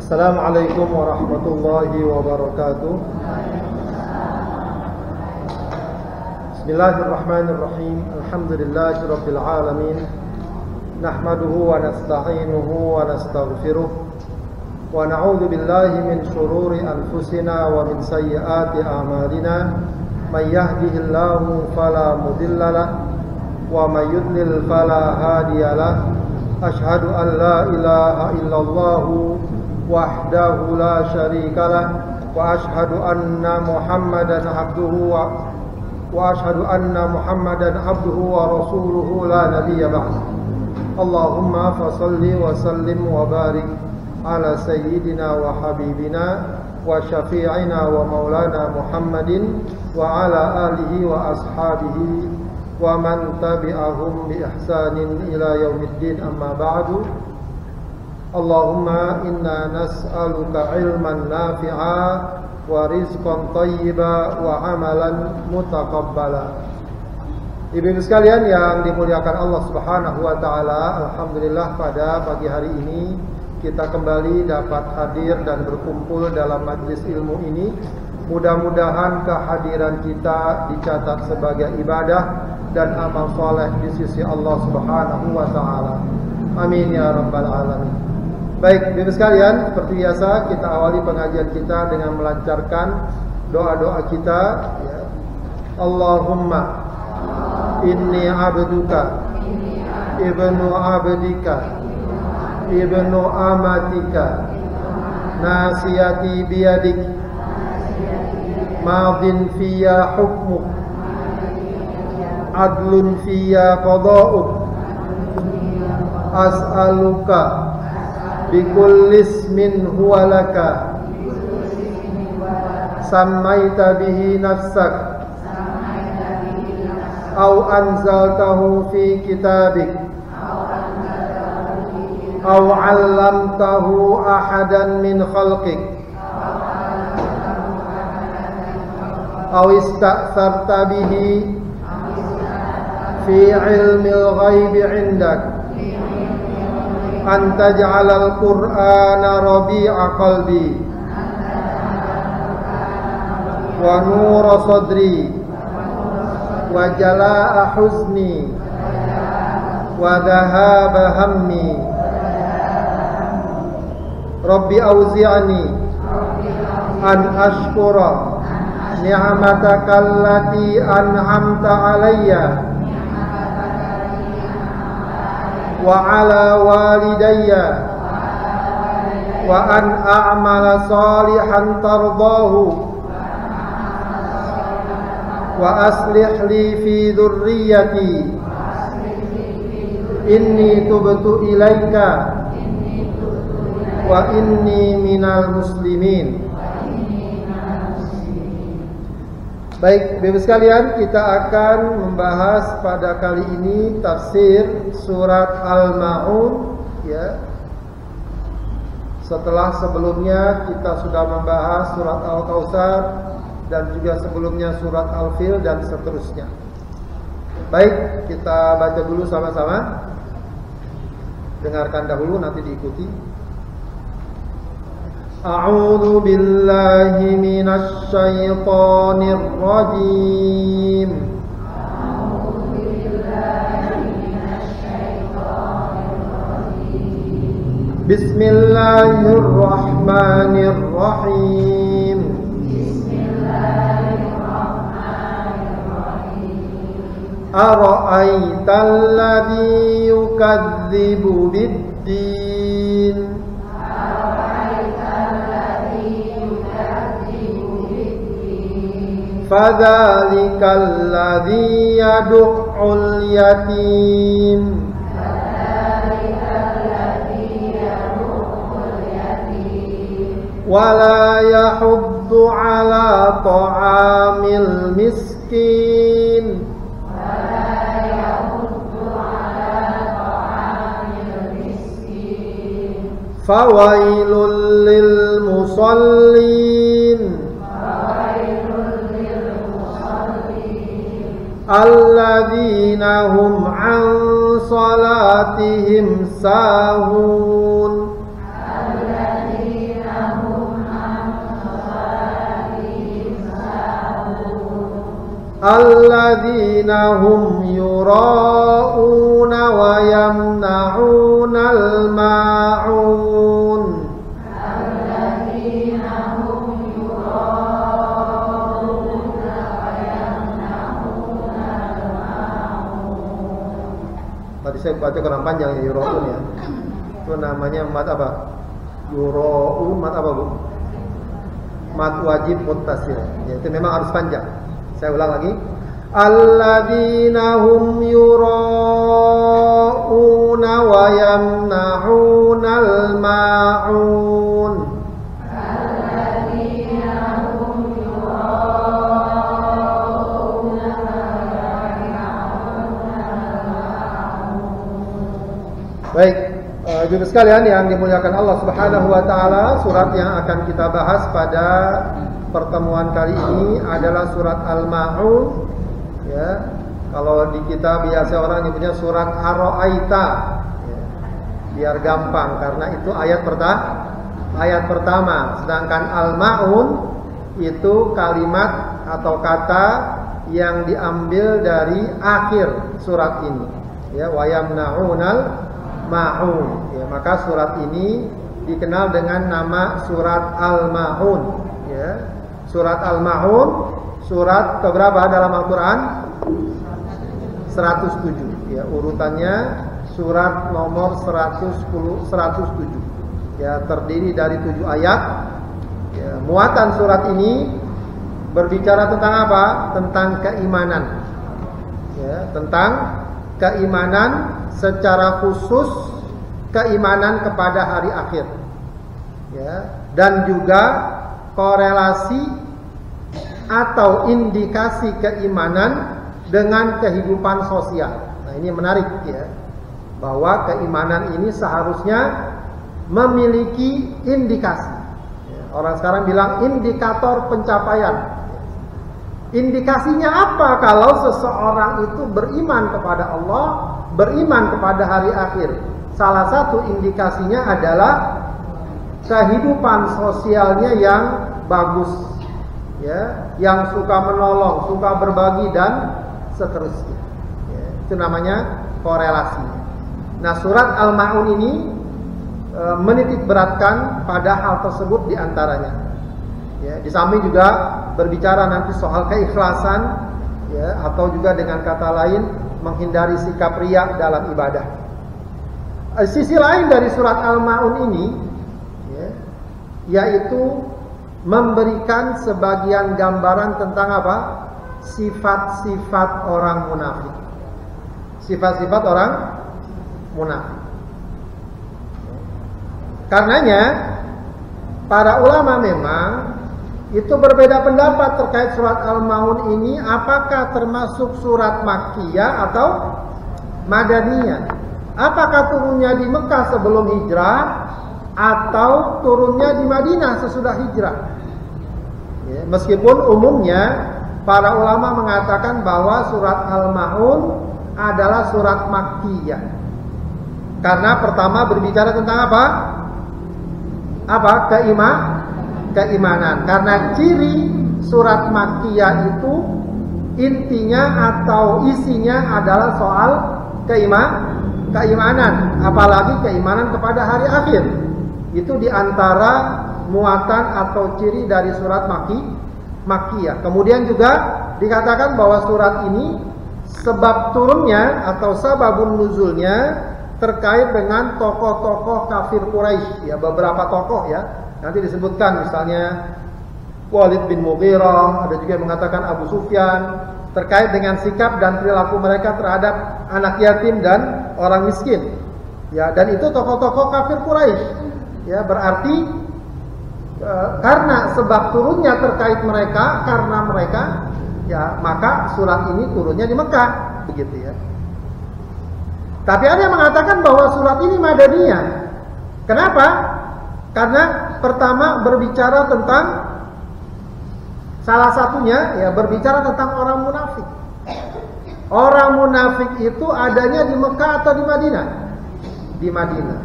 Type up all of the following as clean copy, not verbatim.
Assalamualaikum warahmatullahi wabarakatuh. Bismillahirrahmanirrahim. Alhamdulillahirabbil alamin. Nahmaduhu wa nasta'inuhu wa nastaghfiruh. Wa na'udzu billahi min shururi anfusina wa min sayyiati a'malina. May yahdihillahu fala mudilla lahu wa may yudlil fala hadiya lahu. Asyhadu an la ilaha illallah wahdahu la syarika lah wa asyhadu anna Muhammadan abduhu wa rasuluhu la nabiyya ba'd. Allahumma fasalli wa sallim wa barik ala sayyidina wa habibina wa syafi'ina wa maulana Muhammadin wa ala alihi wa ashabihi wa man tabi'ahum bi ihsanin ila yaumiddin, amma ba'du. Allahumma inna nas'aluka ilman nafi'a wa rizqan thayyiba wa amalan mutaqabbala. Ibu-ibu sekalian yang dimuliakan Allah Subhanahu wa taala, alhamdulillah pada pagi hari ini kita kembali dapat hadir dan berkumpul dalam majlis ilmu ini. Mudah-mudahan kehadiran kita dicatat sebagai ibadah dan amal soleh di sisi Allah Subhanahu wa taala. Amin ya rabbal alamin. Baik, ibu sekalian, seperti biasa kita awali pengajian kita dengan melancarkan doa-doa kita, ya. Allahumma inni abduka ibnu abdika ibnu amatika nasiyati biyadik madin fiyya hukmuk adlun fiyya qada'uk as'aluka bikulli ismin huwa laka sammaita bihi nafsak aw anzaltahu fi kitabik aw 'allamtahu ahadan min khalqik aw ista'tharta bihi fi 'ilmil ghaibi 'indak an taj'alal qur'ana rabi'a qalbi wa nura sadri wa jalaa'a huzni wa dhahaba hammi. Rabbi auzi'ni an ashkura ni'mataka allati an'amta 'alayya wa ala walidayya wa an a'mala salihan tardahu wa aslih li fi dhurriyyati inni tubtu ilaika wa inni minal muslimin. Baik, Bapak sekalian, kita akan membahas pada kali ini tafsir surat Al-Ma'un, ya. Setelah sebelumnya kita sudah membahas surat Al-Kautsar dan juga sebelumnya surat Al-Fil dan seterusnya. Baik, kita baca dulu sama-sama. Dengarkan dahulu, nanti diikuti. A'udzu billahi minasy syaithanir rajim. A'udzu billahi minasy syaithanir rajim. Bismillahirrahmanirrahim. Bismillahirrahmanirrahim. Ara'aital ladzi yukadzibu bid-din. Fadzālikal ladzī yad'ul yatīm wa lā yahuddu 'alā ta'āmil miskin. Fawailul lil musallin alladzina hum an salatihim sahun. Alladzina alladzina hum yura'una wa yamna'unal ma'un. Tadi saya baca kurang panjang ya, yura'un ya. Itu namanya mat apa? Yura'un mat apa, Bu? Mat wajib muttasil. Ya, itu memang harus panjang. Saya ulang lagi. Alladzina hum yura'una wa yamna'unal ma'un. Baik, Ibu sekalian yang dimuliakan Allah Subhanahu wa taala, surat yang akan kita bahas pada pertemuan kali ini adalah surat Al-Ma'un. Ya, kalau di kita biasa orang nyebutnya surat Ar-Ra'aita. Ya, biar gampang karena itu ayat pertama. Sedangkan Al-Ma'un itu kalimat atau kata yang diambil dari akhir surat ini. Ya, wa yamna'unal ma'un. Ya, maka surat ini dikenal dengan nama surat Al-Ma'un. Ya, surat Al-Ma'un surat keberapa dalam Al-Quran? 107. Ya, urutannya surat nomor 107. Ya, terdiri dari 7 ayat. Ya, muatan surat ini berbicara tentang apa? Tentang keimanan. Ya, tentang keimanan secara khusus, keimanan kepada hari akhir, ya, dan juga korelasi atau indikasi keimanan dengan kehidupan sosial. Nah, ini menarik ya, bahwa keimanan ini seharusnya memiliki indikasi. Ya, orang sekarang bilang indikator pencapaian. Indikasinya apa kalau seseorang itu beriman kepada Allah, beriman kepada hari akhir? Salah satu indikasinya adalah kehidupan sosialnya yang bagus, ya, yang suka menolong, suka berbagi dan seterusnya. Ya, itu namanya korelasi. Nah, surat Al-Ma'un ini menitik beratkan pada hal tersebut diantaranya. Ya, di samping juga berbicara nanti soal keikhlasan, ya, atau juga dengan kata lain menghindari sikap riya dalam ibadah. Sisi lain dari surat Al-Ma'un ini, ya, yaitu memberikan sebagian gambaran tentang apa? Sifat-sifat orang munafik. Sifat-sifat orang munafik. Karenanya para ulama memang itu berbeda pendapat terkait surat Al-Ma'un ini, apakah termasuk surat Makkiyah atau Madaniyah. Apakah turunnya di Mekah sebelum hijrah atau turunnya di Madinah sesudah hijrah. Ya, meskipun umumnya para ulama mengatakan bahwa surat Al-Ma'un adalah surat Makkiyah. Karena pertama berbicara tentang apa? Keimanan. Karena ciri surat Makkiyah itu intinya atau isinya adalah soal keimanan, apalagi keimanan kepada hari akhir. Itu diantara muatan atau ciri dari surat Makkiyah. Kemudian juga dikatakan bahwa surat ini sebab turunnya atau sababun nuzulnya terkait dengan tokoh-tokoh kafir Quraisy, ya, beberapa tokoh ya. Nanti disebutkan misalnya Walid bin Mughirah, ada juga yang mengatakan Abu Sufyan, terkait dengan sikap dan perilaku mereka terhadap anak yatim dan orang miskin. Ya, dan itu tokoh-tokoh kafir Quraisy. Ya, berarti karena sebab turunnya terkait mereka, karena mereka, ya, maka surat ini turunnya di Mekah, begitu ya. Tapi ada yang mengatakan bahwa surat ini Madaniyah. Kenapa? Karena pertama berbicara tentang salah satunya, ya, berbicara tentang orang munafik. Orang munafik itu adanya di Mekah atau di Madinah? Di Madinah.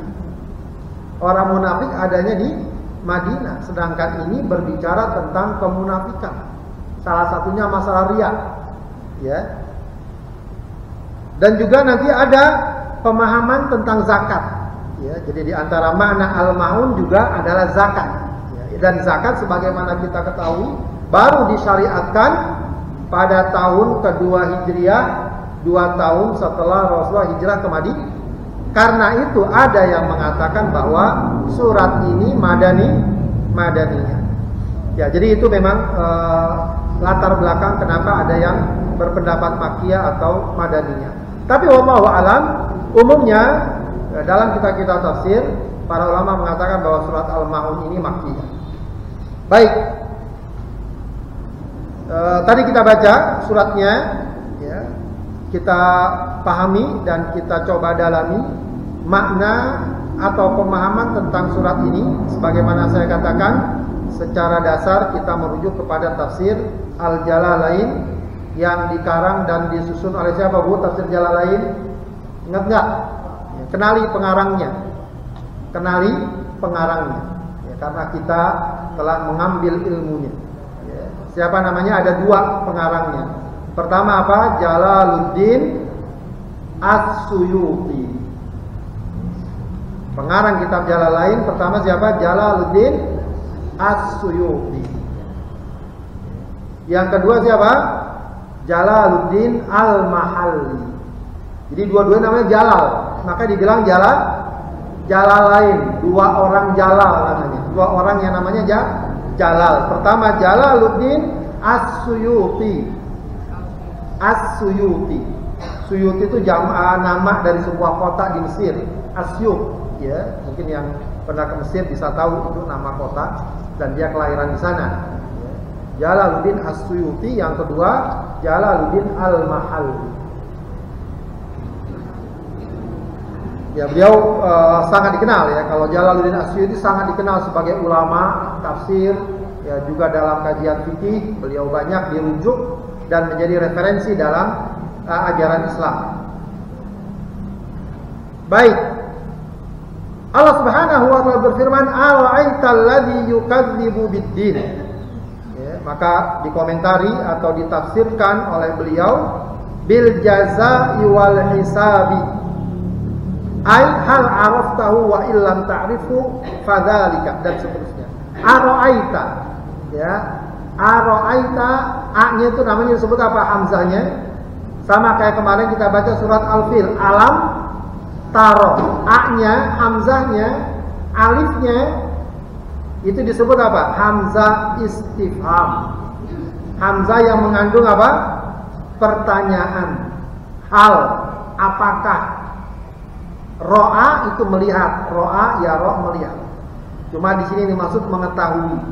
Orang munafik adanya di Madinah. Sedangkan ini berbicara tentang kemunafikan. Salah satunya masalah riya. Ya. Dan juga nanti ada pemahaman tentang zakat. Ya, jadi di antara makna al-maun juga adalah zakat. Ya, dan zakat sebagaimana kita ketahui baru disyariatkan pada tahun kedua Hijriah, 2 tahun setelah Rasulullah hijrah ke Madinah. Karena itu ada yang mengatakan bahwa surat ini madaniyah. Ya, jadi itu memang latar belakang kenapa ada yang berpendapat makkiyah atau madaniyah. Tapi wallahu alam, umumnya dalam kitab-kitab tafsir para ulama mengatakan bahwa surat Al-Maun ini makkiyah. Baik. Tadi kita baca suratnya, ya, kita pahami dan kita coba dalami makna atau pemahaman tentang surat ini. Sebagaimana saya katakan, secara dasar kita merujuk kepada tafsir Al-Jalalain yang dikarang dan disusun oleh siapa, Bu? Tafsir Jalalain, ingat nggak? Kenali pengarangnya, ya, karena kita telah mengambil ilmunya. Ya. Siapa namanya? Ada 2 pengarangnya. Pertama apa? Jalaluddin As-Suyuti. Pengarang kitab Jalalain pertama siapa? Jalaluddin As-Suyuti. Yang kedua siapa? Jalaluddin Al-Mahalli. Jadi dua-duanya namanya Jalal, maka dibilang Jalalain. 2 orang Jalal namanya. 2 orang yang namanya Jalal. Pertama Jalaluddin As-Suyuti. As-Suyuti. Suyuti itu nama dari sebuah kota di Mesir. Asyut, ya. Mungkin yang pernah ke Mesir bisa tahu itu nama kota dan dia kelahiran di sana. Jalaluddin As-Suyuti. Yang kedua Jalaluddin Al-Mahalli. Ya, beliau sangat dikenal, ya. Kalau Jalaluddin As-Suyuti sangat dikenal sebagai ulama tafsir, ya, juga dalam kajian fikih beliau banyak dirujuk dan menjadi referensi dalam ajaran Islam. Baik. Allah Subhanahu wa taala berfirman, "Ara'aital ladzi yukadzibu bid-din." Ya, maka dikomentari atau ditafsirkan oleh beliau bil jazaa'i wal hisabi. Ai hal araftahu wa illam ta'rifu fadzalika, dan seterusnya. Ara'aita, ya. Ara'aita, a-nya itu namanya disebut apa? Hamzahnya. Sama kayak kemarin kita baca surat Al-Fil, alam taro. A-nya, hamzahnya, alifnya itu disebut apa? Hamzah istifham. Hamzah yang mengandung apa? Pertanyaan. Hal, apakah? Ro'a itu melihat, ro'a ya ro' melihat. Cuma di sini dimaksud mengetahui.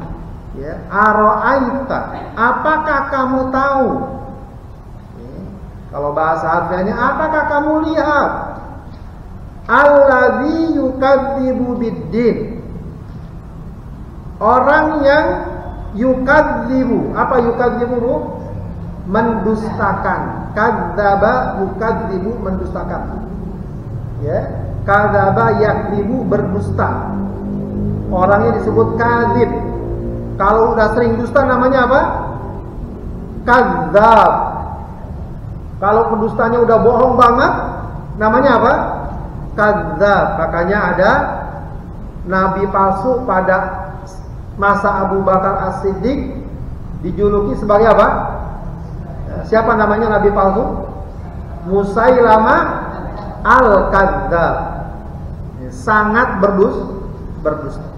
Ya, ara'aita, apakah kamu tahu? Ya, kalau bahasa harfiahnya, apakah kamu lihat? Alladzi yukadzibu bid-din. Orang yang yukadzibu, apa yukadzibu? Mendustakan. Kadzaba yukadzibu, mendustakan. Ya, kadzaba yakdzibu, berdusta. Orangnya disebut kadzib. Kalau udah sering dusta namanya apa? Kadzab. Kalau pendustanya udah bohong banget, namanya apa? Kadzab. Makanya ada nabi palsu pada masa Abu Bakar As-Siddiq, dijuluki sebagai apa? Siapa namanya nabi palsu? Musailamah Al-Kadzab. Sangat berdusta.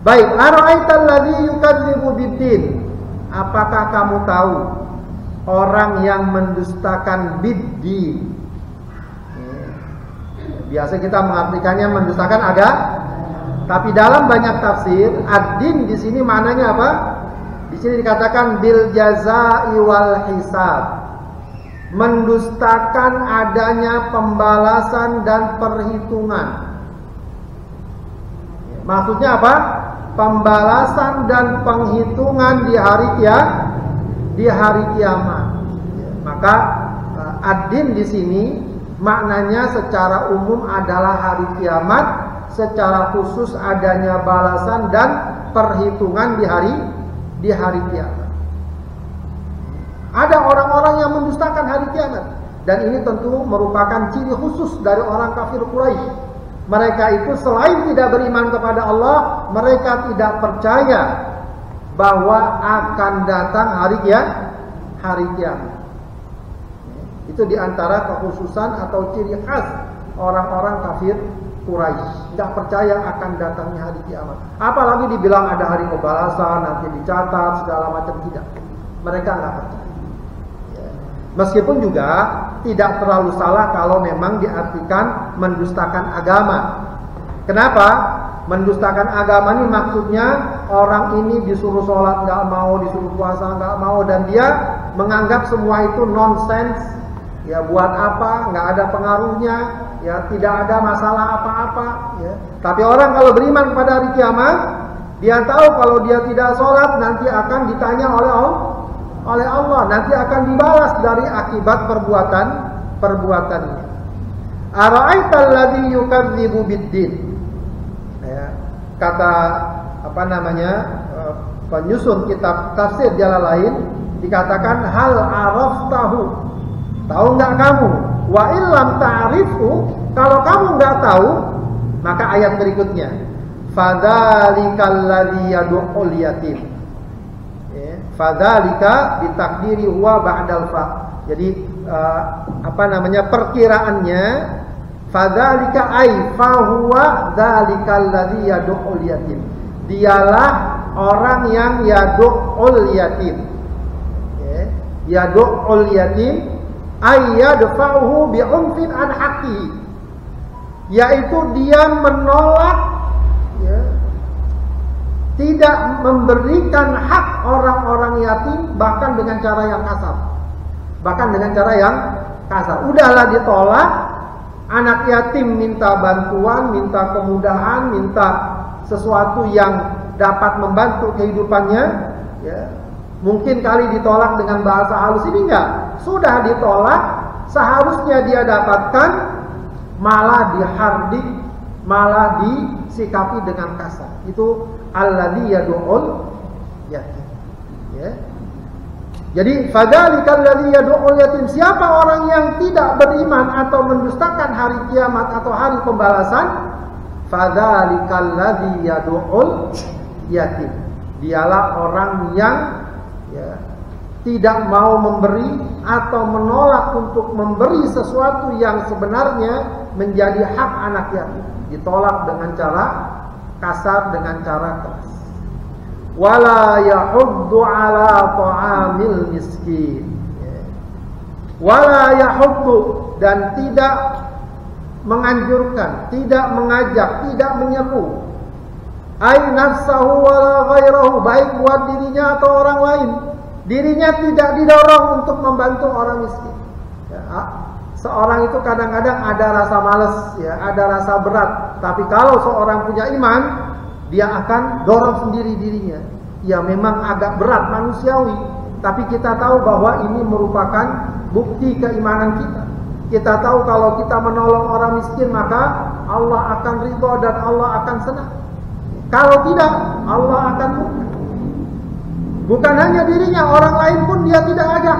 Baik, ara'aital ladzi yukadzibu bid-din. Apakah kamu tahu orang yang mendustakan bid-din? Biasa kita mengartikannya mendustakan agama, tapi dalam banyak tafsir ad-din di sini maknanya apa? Di sini dikatakan bil jazaa'i wal hisab. Mendustakan adanya pembalasan dan perhitungan. Maksudnya apa? Pembalasan dan penghitungan di hari kiamat. Maka ad-din di sini maknanya secara umum adalah hari kiamat, secara khusus adanya balasan dan perhitungan di hari kiamat. Ada orang-orang orang yang mendustakan hari kiamat. Dan ini tentu merupakan ciri khusus dari orang kafir Quraisy. Mereka itu selain tidak beriman kepada Allah, mereka tidak percaya bahwa akan datang hari kiamat. Itu diantara kekhususan atau ciri khas orang-orang kafir Quraisy. Tidak percaya akan datangnya hari kiamat. Apalagi dibilang ada hari pembalasan, nanti dicatat, segala macam, tidak. Mereka nggak percaya. Meskipun juga tidak terlalu salah kalau memang diartikan mendustakan agama. Kenapa? Mendustakan agama ini maksudnya orang ini disuruh sholat nggak mau, disuruh puasa nggak mau, dan dia menganggap semua itu nonsens. Ya buat apa? Nggak ada pengaruhnya. Ya tidak ada masalah apa-apa. Ya. Tapi orang kalau beriman pada hari kiamat, dia tahu kalau dia tidak sholat nanti akan ditanya oleh Allah, nanti akan dibalas dari akibat perbuatannya. Ara'aital ladzi yukadzibu biddin. Ya, kata penyusun kitab tafsir Jalalain dikatakan hal araftahu. Tahu enggak kamu? Wa illam ta'rifu, kalau kamu enggak tahu, maka ayat berikutnya fadzalikal ladzi yad'ul yatim. Fadzalika bitakdiri huwa ba'dal fa. Jadi perkiraannya fadzalika ay fa huwa dzalikal ladzi yad'ul yatim. Dialah orang yang yad'ul yatim. Yad'ul yatim ay yadfa'uhu bi'unfin an haqqihi. Yaitu dia menolak tidak memberikan hak orang-orang yatim, bahkan dengan cara yang kasar. Udahlah ditolak, anak yatim minta bantuan, minta kemudahan, minta sesuatu yang dapat membantu kehidupannya, ya. Mungkin kali ditolak dengan bahasa halus, ini enggak. Sudah ditolak, seharusnya dia dapatkan, malah dihardik, malah disikapi dengan kasar. Itu alladzi yad'ul yatim. Ya. Jadi fadzalikal ladzi yad'ul yatim, siapa orang yang tidak beriman atau mendustakan hari kiamat atau hari pembalasan, fadzalikal ladzi yad'ul yatim. Dialah orang yang tidak mau memberi atau menolak untuk memberi sesuatu yang sebenarnya menjadi hak anak yatim. Ditolak dengan cara kasar, dengan cara keras. Wala yahuddu ala ta'amil miskin. Wala yahuddu, dan tidak menganjurkan, tidak mengajak, tidak menyeru. Ai nafsahu wala ghairahu, baik buat dirinya atau orang lain. Dirinya tidak didorong untuk membantu orang miskin. Seorang itu kadang-kadang ada rasa malas, ada rasa berat. Tapi kalau seorang punya iman, dia akan dorong sendiri dirinya. Ya memang agak berat, manusiawi. Tapi kita tahu bahwa ini merupakan bukti keimanan kita. Kita tahu kalau kita menolong orang miskin, maka Allah akan ridho dan Allah akan senang. Kalau tidak, Allah akan murka. Bukan hanya dirinya, orang lain pun dia tidak ajak.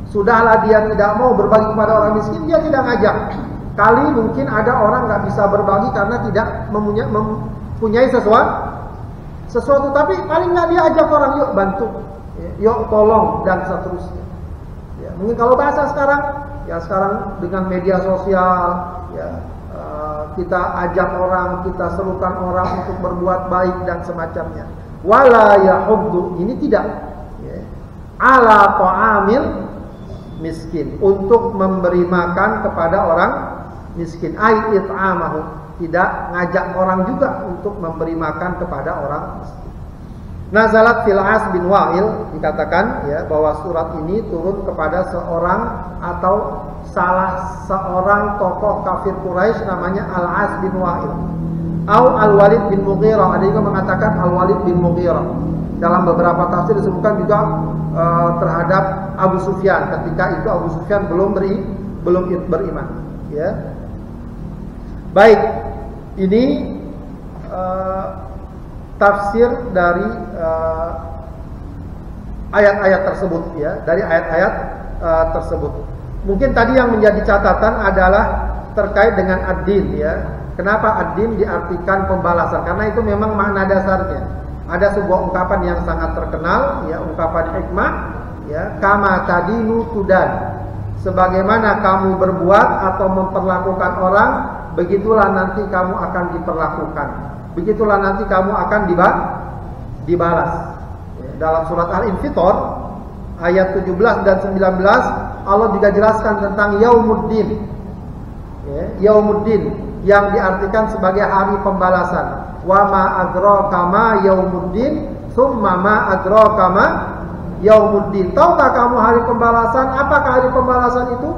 Sudahlah dia tidak mau berbagi kepada orang miskin, dia tidak ngajak. Kali mungkin ada orang nggak bisa berbagi karena tidak mempunyai sesuatu, tapi paling nggak dia ajak orang, yuk bantu, yuk tolong, dan seterusnya. Mungkin kalau bahasa sekarang, sekarang dengan media sosial, kita ajak orang, kita serukan orang untuk berbuat baik dan semacamnya. Wala yahuddu, ini tidak ala ta'amil miskin, untuk memberi makan kepada orang miskin. Ai it'amahu, tidak ngajak orang juga untuk memberi makan kepada orang miskin. Nazalat fil As bin Wa'il, dikatakan bahwa surat ini turun kepada seorang atau salah seorang tokoh kafir Quraisy namanya Al-As bin Wa'il atau Al-Walid bin Mughirah. Ada juga mengatakan Al-Walid bin Mughirah. Dalam beberapa tafsir disebutkan juga terhadap Abu Sufyan. Ketika itu Abu Sufyan belum beriman. Baik, ini tafsir dari ayat-ayat tersebut ya, dari ayat-ayat tersebut. Mungkin tadi yang menjadi catatan adalah terkait dengan ad-din ya. Kenapa ad-din diartikan pembalasan? Karena itu memang makna dasarnya. Ada sebuah ungkapan yang sangat terkenal ya, ungkapan hikmah ya, kama tadinu tudan. Sebagaimana kamu berbuat atau memperlakukan orang, begitulah nanti kamu akan diperlakukan. Begitulah nanti kamu akan dibalas. Ya, dalam surat Al-Infitor ayat 17 dan 19 Allah juga jelaskan tentang yaumuddin. Ya, yaumuddin yang diartikan sebagai hari pembalasan. Wa ma adraka ma yaumuddin, tsumma ma adraka ma yaumuddin. Tahukah kamu hari pembalasan? Apakah hari pembalasan itu?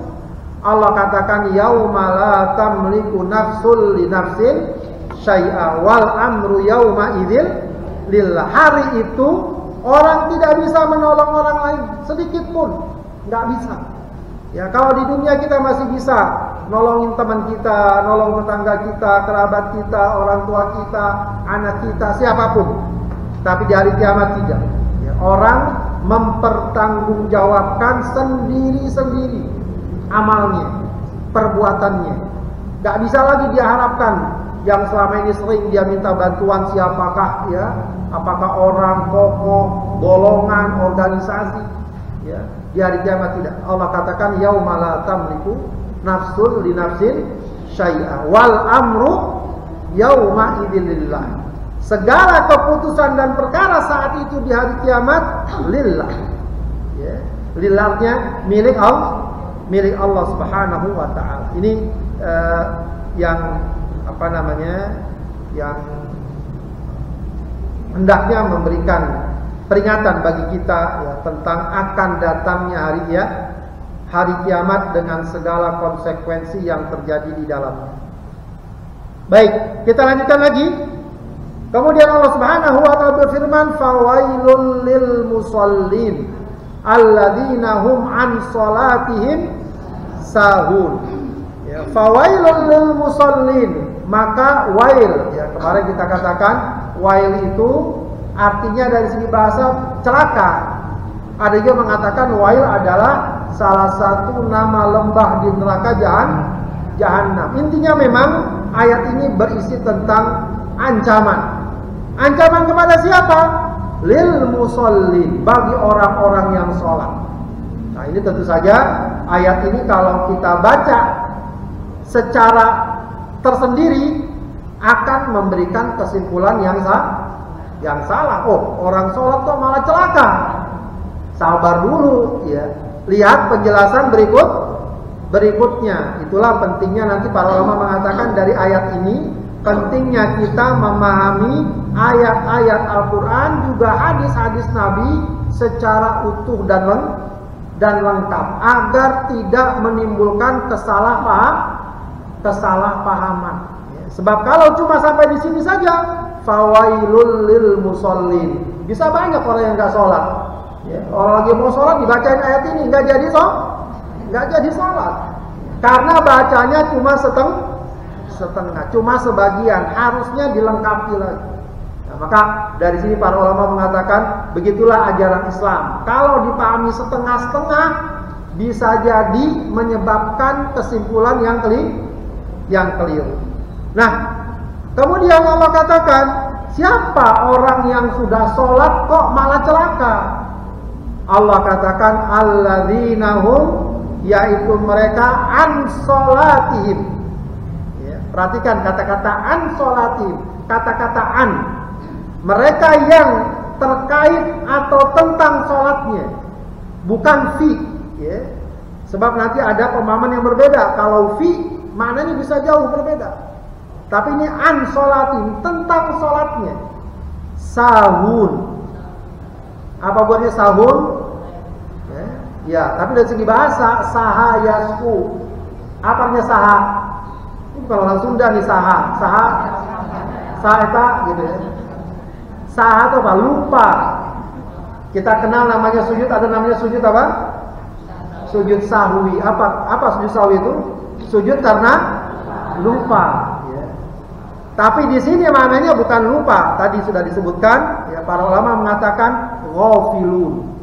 Allah katakan yauma la tamliku nafsul li nafsin syai'a wal amru yauma idzil lillah. Hari itu orang tidak bisa menolong orang lain sedikit pun, enggak bisa. Ya, kalau di dunia kita masih bisa nolongin teman kita, nolong tetangga kita, kerabat kita, orang tua kita, anak kita, siapapun. Tapi di hari kiamat tidak. Ya, orang mempertanggungjawabkan sendiri-sendiri amalnya, perbuatannya. Gak bisa lagi diharapkan yang selama ini sering dia minta bantuan siapakah ya, apakah orang, tokoh, golongan, organisasi. Ya, di hari kiamat tidak. Allah katakan yauma la tamliku nafsul li nafsin syai'a wal amru yauma idzil lillah. Segala keputusan dan perkara saat itu di hari kiamat lillah. Ya, lillahnya milik Allah Subhanahu wa taala. Ini yang apa namanya? Yang hendaknya memberikan peringatan bagi kita ya, tentang akan datangnya hari kiamat dengan segala konsekuensi yang terjadi di dalamnya. Baik, kita lanjutkan lagi. Kemudian Allah Subhanahu wa taala berfirman, "Fawailul lil musallin alladzina hum an salatihim sahun." Ya, fawailul lil musallin, maka wail ya, kemarin kita katakan wail itu artinya dari segi bahasa celaka. Ada juga mengatakan wail adalah salah satu nama lembah di neraka Jahannam. Intinya memang ayat ini berisi tentang ancaman. Ancaman kepada siapa? Lil musallin, bagi orang-orang yang sholat. Nah, ini tentu saja ayat ini kalau kita baca secara tersendiri akan memberikan kesimpulan yang salah. Oh, orang sholat kok malah celaka. Sabar dulu ya. Lihat penjelasan berikutnya. Itulah pentingnya nanti para ulama mengatakan dari ayat ini pentingnya kita memahami ayat-ayat Al-Quran juga hadis-hadis Nabi secara utuh dan lengkap agar tidak menimbulkan kesalahpahaman. Sebab kalau cuma sampai di sini saja, fawailul lil musallin, bisa banyak orang yang nggak sholat. Ya, orang lagi mau sholat dibacain ayat ini nggak jadi sholat karena bacanya cuma setengah, cuma sebagian, harusnya dilengkapi lagi. Nah, maka dari sini para ulama mengatakan begitulah ajaran Islam. Kalau dipahami setengah-setengah bisa jadi menyebabkan kesimpulan yang keliru. Nah, kemudian Allah katakan, siapa orang yang sudah sholat kok malah celaka? Allah katakan alladzina hum, yaitu mereka an sholatihim. Ya, perhatikan kata-kata an sholatihim, kata-kata an. Mereka yang terkait atau tentang sholatnya, bukan fi. Ya. Sebab nanti ada pemahaman yang berbeda. Kalau fi maknanya bisa jauh berbeda. Tapi ini an sholatihim, tentang sholatnya. Sahun. Apa buatnya sahun? Ya, tapi dari segi bahasa saha yasku. Apa artinya saha? Ini kalau orang Sunda nih saha eta gitu ya. Saha itu apa? Lupa. Kita kenal namanya sujud, ada namanya sujud apa? Sujud sahwi. Apa sujud sahwi itu? Sujud karena lupa. Ya. Tapi di sini maknanya bukan lupa. Tadi sudah disebutkan. Ya, para ulama mengatakan ghafilun.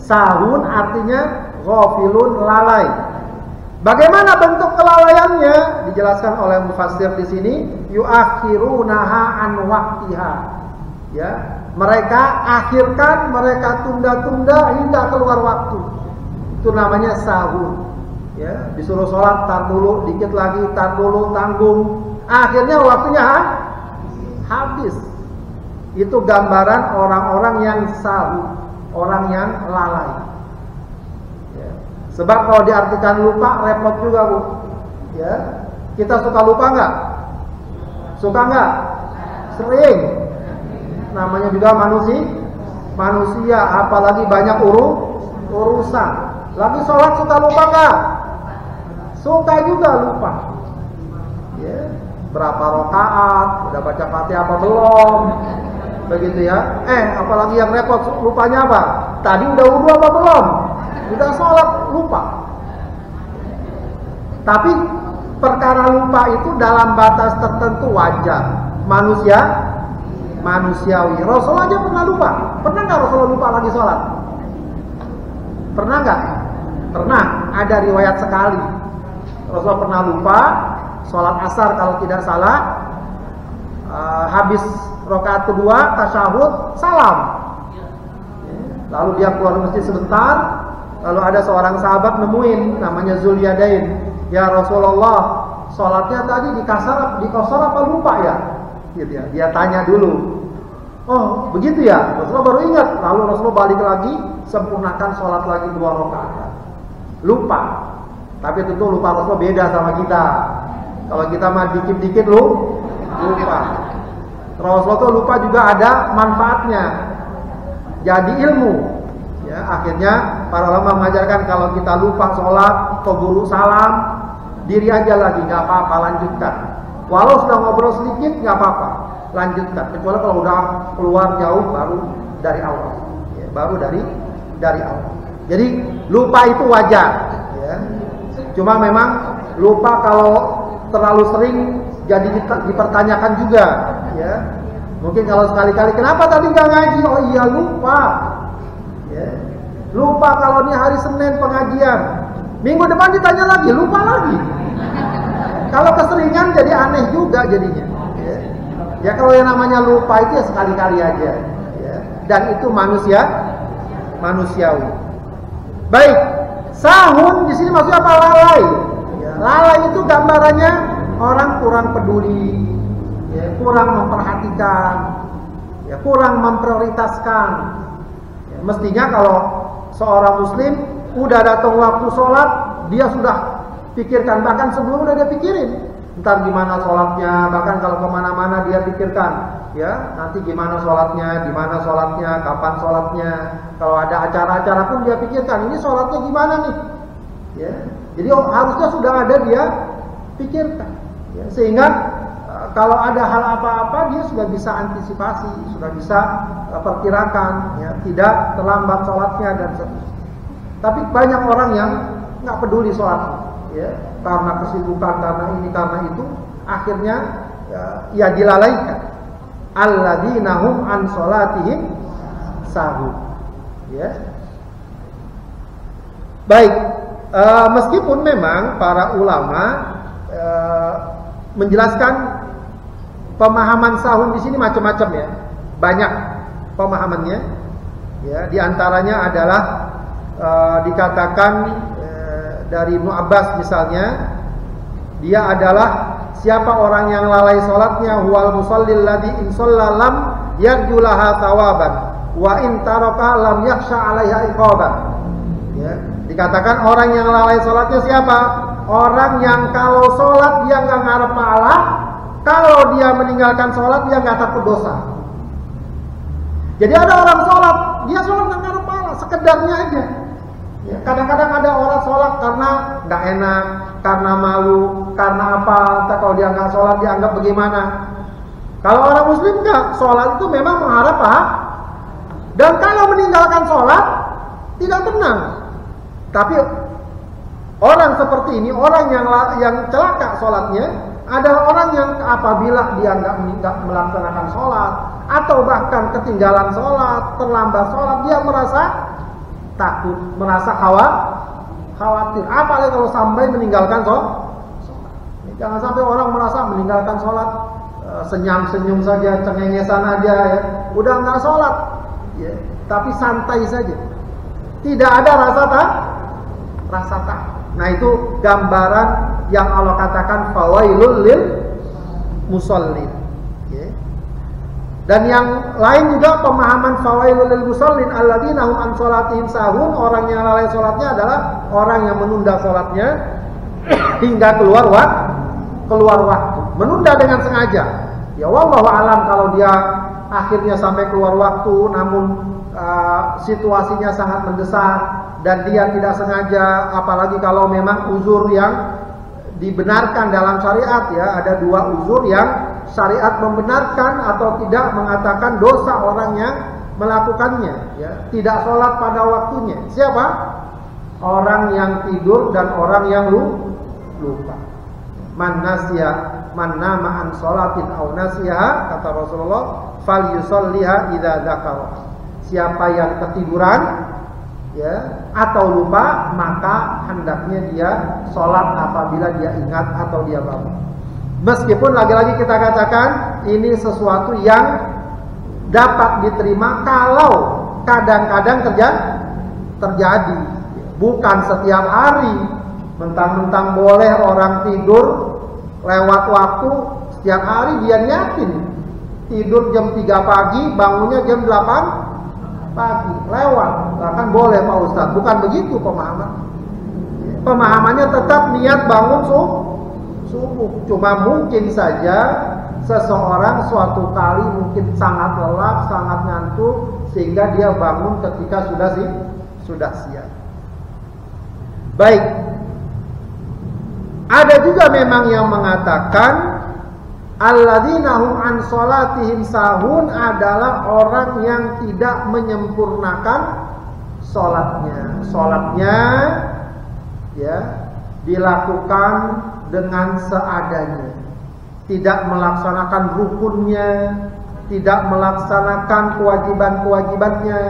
Sahun artinya ghafilun, lalai. Bagaimana bentuk kelalaiannya? Dijelaskan oleh mufassir di sini, yuakhirunaha an waqtiha. Ya, mereka akhirkan, mereka tunda-tunda hingga keluar waktu. Itu namanya sahun. Ya, disuruh sholat, tar dulu, dikit lagi, tar dulu, tanggung. Akhirnya waktunya habis. Itu gambaran orang-orang yang sahun, orang yang lalai. Ya. Sebab kalau diartikan lupa repot juga, Bu. Ya, kita suka lupa nggak? Suka nggak? Sering. Namanya juga manusia, apalagi banyak urusan. Lagi sholat suka lupa nggak? Suka juga lupa. Ya. Berapa rakaat? Udah baca Fatihah apa belum? Begitu ya. Apalagi yang repot lupanya apa? Tadi udah wudu apa belum? Udah sholat lupa. Tapi perkara lupa itu dalam batas tertentu wajar. Manusiawi. Rasul aja pernah lupa. Pernah nggak Rasul lupa lagi sholat? Pernah nggak? Pernah. Ada riwayat sekali. Rasul pernah lupa sholat asar kalau tidak salah. Habis rakaat kedua tasyahud salam. Lalu dia keluar masjid sebentar. Lalu ada seorang sahabat nemuin, namanya Zulyadain. Ya Rasulullah, sholatnya tadi dikosor apa lupa ya? Gitu ya. Dia tanya dulu. Oh begitu ya. Rasulullah baru ingat. Lalu Rasulullah balik lagi, sempurnakan sholat lagi 2 rakaat. Lupa. Tapi tentu lupa Rasulullah beda sama kita. Kalau kita mah dikit-dikit lupa. Rasulullah tuh lupa juga ada manfaatnya. Jadi ilmu. Ya, akhirnya para ulama mengajarkan kalau kita lupa sholat, keburu salam, diri aja lagi, nggak apa-apa, lanjutkan. Walau sudah ngobrol sedikit, nggak apa-apa, lanjutkan. Kecuali kalau udah keluar jauh, baru dari awal. Ya, baru dari awal. Jadi lupa itu wajar. Ya. Cuma memang lupa kalau terlalu sering jadi dipertanyakan juga, ya. Mungkin kalau sekali-kali, kenapa tadi nggak ngaji? Oh iya lupa, ya. Lupa kalau ini hari Senin pengajian, minggu depan ditanya lagi, lupa lagi. Kalau keseringan jadi aneh juga jadinya. Ya, ya kalau yang namanya lupa itu ya sekali-kali aja, ya. Dan itu manusiawi. Baik, sahun di sini maksudnya apa? Lalai. Ya, lalai itu gambarannya orang kurang peduli, ya, kurang memperhatikan, ya, kurang memprioritaskan. Ya, mestinya kalau seorang muslim udah datang waktu sholat, dia sudah pikirkan, bahkan sebelum udah dia pikirin, ntar gimana sholatnya, bahkan kalau kemana-mana dia pikirkan, ya nanti gimana sholatnya, di mana sholatnya, kapan sholatnya. Kalau ada acara-acara pun dia pikirkan, ini sholatnya gimana nih, ya. Jadi harusnya sudah ada dia pikirkan. Ya, sehingga kalau ada hal apa-apa dia sudah bisa antisipasi, sudah bisa perkirakan, ya, tidak terlambat sholatnya dan seterusnya. Tapi banyak orang yang nggak peduli sholat, ya, karena kesibukan, karena ini, karena itu, akhirnya ya dilalaikan. Alladzina hum an sholatihim sahun. Ya. Baik, meskipun memang para ulama menjelaskan pemahaman sahun di sini macam-macam, ya, banyak pemahamannya. Ya, di antaranya adalah dikatakan dari Ibnu Abbas misalnya, dia adalah siapa orang yang lalai salatnya, huwal musallil ladzi in shalla lam yarjulaha thawaban wa in taraka lam yakhsha 'alaiha iqaban. Ya, dikatakan orang yang lalai salatnya siapa? Orang yang kalau sholat dia nggak ngarep pahala, kalau dia meninggalkan sholat dia nggak takut dosa. Jadi ada orang sholat, dia sholat nggak ngarep pahala, sekedarnya aja. Ya, kadang-kadang ada orang sholat karena nggak enak, karena malu, karena apa? Kalau dia nggak sholat dianggap bagaimana? Kalau orang muslim nggak, sholat itu memang mengharap pahala. Dan kalau meninggalkan sholat tidak tenang. Tapi orang seperti ini, orang yang celaka sholatnya adalah orang yang apabila dia nggak melaksanakan sholat atau bahkan ketinggalan sholat, terlambat sholat, dia merasa takut, merasa khawatir. Apalagi kalau sampai meninggalkan sholat. Jangan sampai orang merasa meninggalkan sholat senyum-senyum saja, cengengesan aja ya. Udah nggak sholat, ya. Tapi santai saja. Tidak ada rasa takut. Nah itu gambaran yang Allah katakan fawailul lil musallin. Ya. Dan yang lain juga pemahaman fawailul lil musallin alladzina hum an sholatihim sahun. Orang yang lalai sholatnya adalah orang yang menunda sholatnya hingga keluar waktu, menunda dengan sengaja. Ya wallahu alam kalau dia akhirnya sampai keluar waktu, namun situasinya sangat mendesak dan dia tidak sengaja, apalagi kalau memang uzur yang dibenarkan dalam syariat ya, ada dua uzur yang syariat membenarkan atau tidak mengatakan dosa orang yang melakukannya. Ya, tidak sholat pada waktunya. Siapa? Orang yang tidur dan orang yang lupa. Man nasiya man nama an sholatin aw nasiha, kata Rasulullah, falyusalliha idza dzakara. Siapa yang ketiduran ya atau lupa, maka hendaknya dia sholat apabila dia ingat atau dia bangun. Meskipun lagi-lagi kita katakan ini sesuatu yang dapat diterima kalau kadang-kadang terjadi, bukan setiap hari. Mentang-mentang boleh orang tidur lewat waktu, setiap hari dia niatin tidur jam 3 pagi, bangunnya jam 8 pagi, lewat. Bahkan boleh Pak Ustadz, bukan begitu pemahaman. Pemahamannya tetap niat bangun subuh. Cuma mungkin saja seseorang suatu kali mungkin sangat lelah, sangat ngantuk, sehingga dia bangun ketika sudah siap. Baik. Ada juga memang yang mengatakan alladzina hum an sholatihim sahun adalah orang yang tidak menyempurnakan sholatnya. Sholatnya ya dilakukan dengan seadanya, tidak melaksanakan rukunnya, tidak melaksanakan kewajiban-kewajibannya,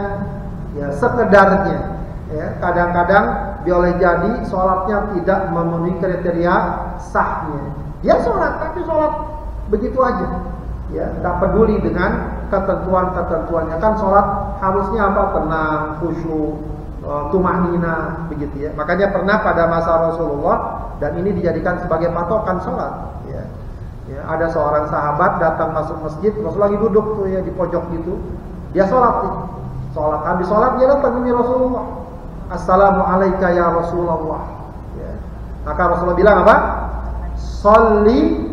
ya sekedarnya. Ya, kadang-kadang boleh jadi sholatnya tidak memenuhi kriteria sahnya. Dia sholat, tapi sholat begitu aja. Ya, tidak peduli dengan ketentuan-ketentuannya. Kan sholat harusnya apa? Tenang, khusyuk, tumanina, begitu ya. Makanya pernah pada masa Rasulullah, dan ini dijadikan sebagai patokan sholat. Ya. Ya, ada seorang sahabat datang masuk masjid, Rasul lagi duduk tuh ya di pojok gitu. Dia sholat nih. Sholat, habis sholat dia datang ke Rasulullah. Assalamualaikum ya Rasulullah. Ya. Maka Rasulullah bilang apa? Sholli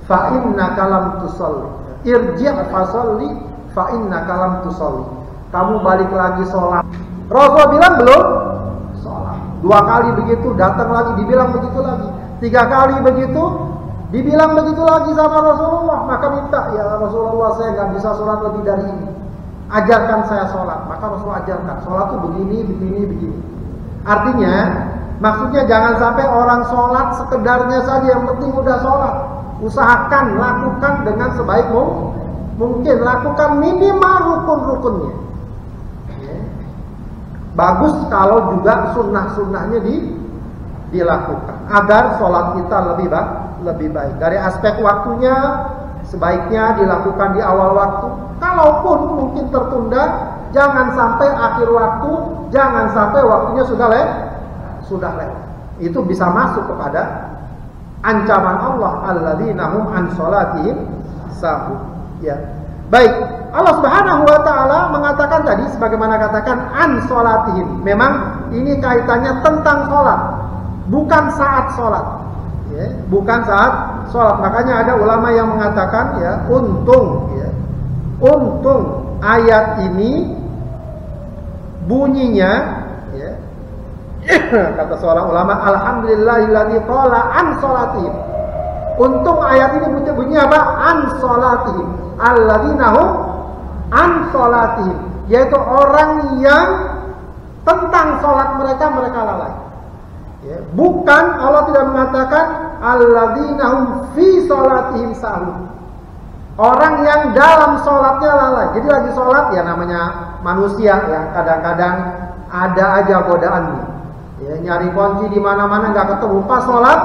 fa innaka lam tusalli. Irji' fa sholli fa innaka lam tusalli. Kamu balik lagi sholat. Rasulullah bilang belum sholat. 2 kali begitu, datang lagi dibilang begitu lagi. 3 kali begitu, dibilang begitu lagi sama Rasulullah. Maka minta, ya Rasulullah saya nggak bisa sholat lebih dari ini. Ajarkan saya sholat. Maka Rasulullah ajarkan sholat itu begini. Artinya maksudnya jangan sampai orang sholat sekedarnya saja, yang penting udah sholat. Usahakan lakukan dengan sebaik mungkin, lakukan minimal rukun-rukunnya. Ya. Bagus kalau juga sunnah-sunnahnya dilakukan agar sholat kita lebih baik. Dari aspek waktunya sebaiknya dilakukan di awal waktu. Kalaupun mungkin tertunda, jangan sampai akhir waktu, jangan sampai waktunya sudah lewat. Itu bisa masuk kepada ancaman Allah, alladzina hum an sholatihim sahun. Ya. Baik, Allah Subhanahu wa taala mengatakan tadi sebagaimana katakan an sholatihim. Memang ini kaitannya tentang sholat, bukan saat sholat. Ya, bukan saat sholat. Makanya ada ulama yang mengatakan ya, untung ayat ini bunyinya ya, kata seorang ulama, alhamdulillahilladzi qala an sholatihim. Untung ayat ini bunyinya apa? An sholatihim, alladzina hum an sholatihim, yaitu orang yang tentang sholat mereka lalai. Ya, bukan, Allah tidak mengatakan alladzina hum fi sholatihim sahun. Orang yang dalam sholatnya lalai. Jadi lagi sholat ya, namanya manusia ya, kadang-kadang ada aja godaannya. Ya, nyari kunci di mana-mana nggak ketemu, pas sholat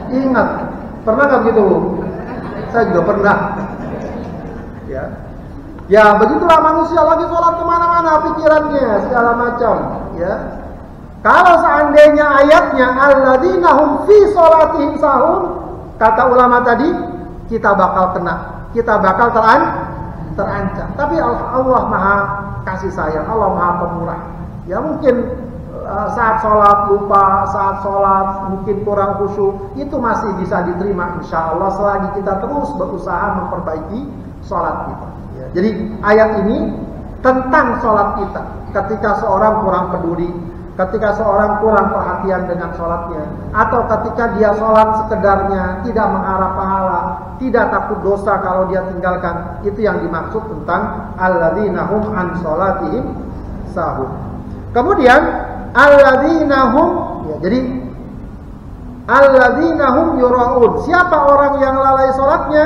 ingat. Pernah nggak begitu, Bu? Saya juga pernah. Ya begitulah manusia, lagi sholat kemana-mana pikirannya segala macam. Ya, kalau seandainya ayatnya alladzina hum fi sholatihim sahun, kata ulama tadi, kita bakal kena, kita bakal terancam. Tapi Allah Maha kasih sayang, Allah Maha pemurah. Ya mungkin saat sholat lupa, saat sholat mungkin kurang khusyuk, itu masih bisa diterima insya Allah selagi kita terus berusaha memperbaiki sholat kita. Ya, jadi ayat ini tentang sholat kita. Ketika seorang kurang peduli, ketika seorang kurang perhatian dengan sholatnya, atau ketika dia sholat sekedarnya tidak mengharap pahala, tidak takut dosa kalau dia tinggalkan, itu yang dimaksud tentang alladzina hum an sholatihim sahun. Kemudian alladzina hum, ya, jadi alladzina hum yura'un. Siapa orang yang lalai sholatnya?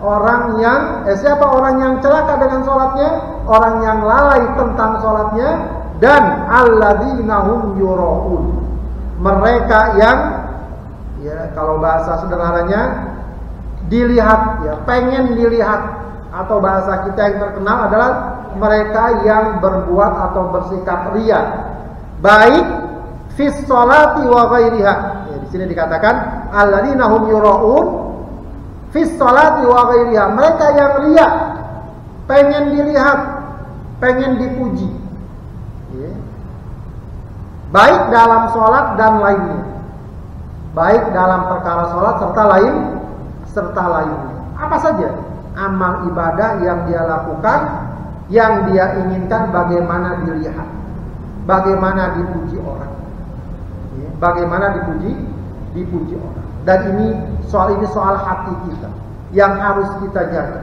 Orang yang siapa orang yang celaka dengan sholatnya? Orang yang lalai tentang sholatnya. Dan alladzina hum yura'un. Mereka yang, ya kalau bahasa sederhananya, dilihat, ya pengen dilihat, atau bahasa kita yang terkenal adalah mereka yang berbuat atau bersikap riya, baik fis sholati wa ghairiha. Ya, di sini dikatakan alladzina hum yura'un fis sholati wa ghairiha. Mereka yang riya, pengen dilihat, pengen dipuji. Ya. Baik dalam sholat dan lainnya. Baik dalam perkara sholat serta lainnya. Apa saja amal ibadah yang dia lakukan, yang dia inginkan bagaimana dilihat, bagaimana dipuji orang, ya, bagaimana dipuji orang. Dan ini soal hati kita yang harus kita jaga.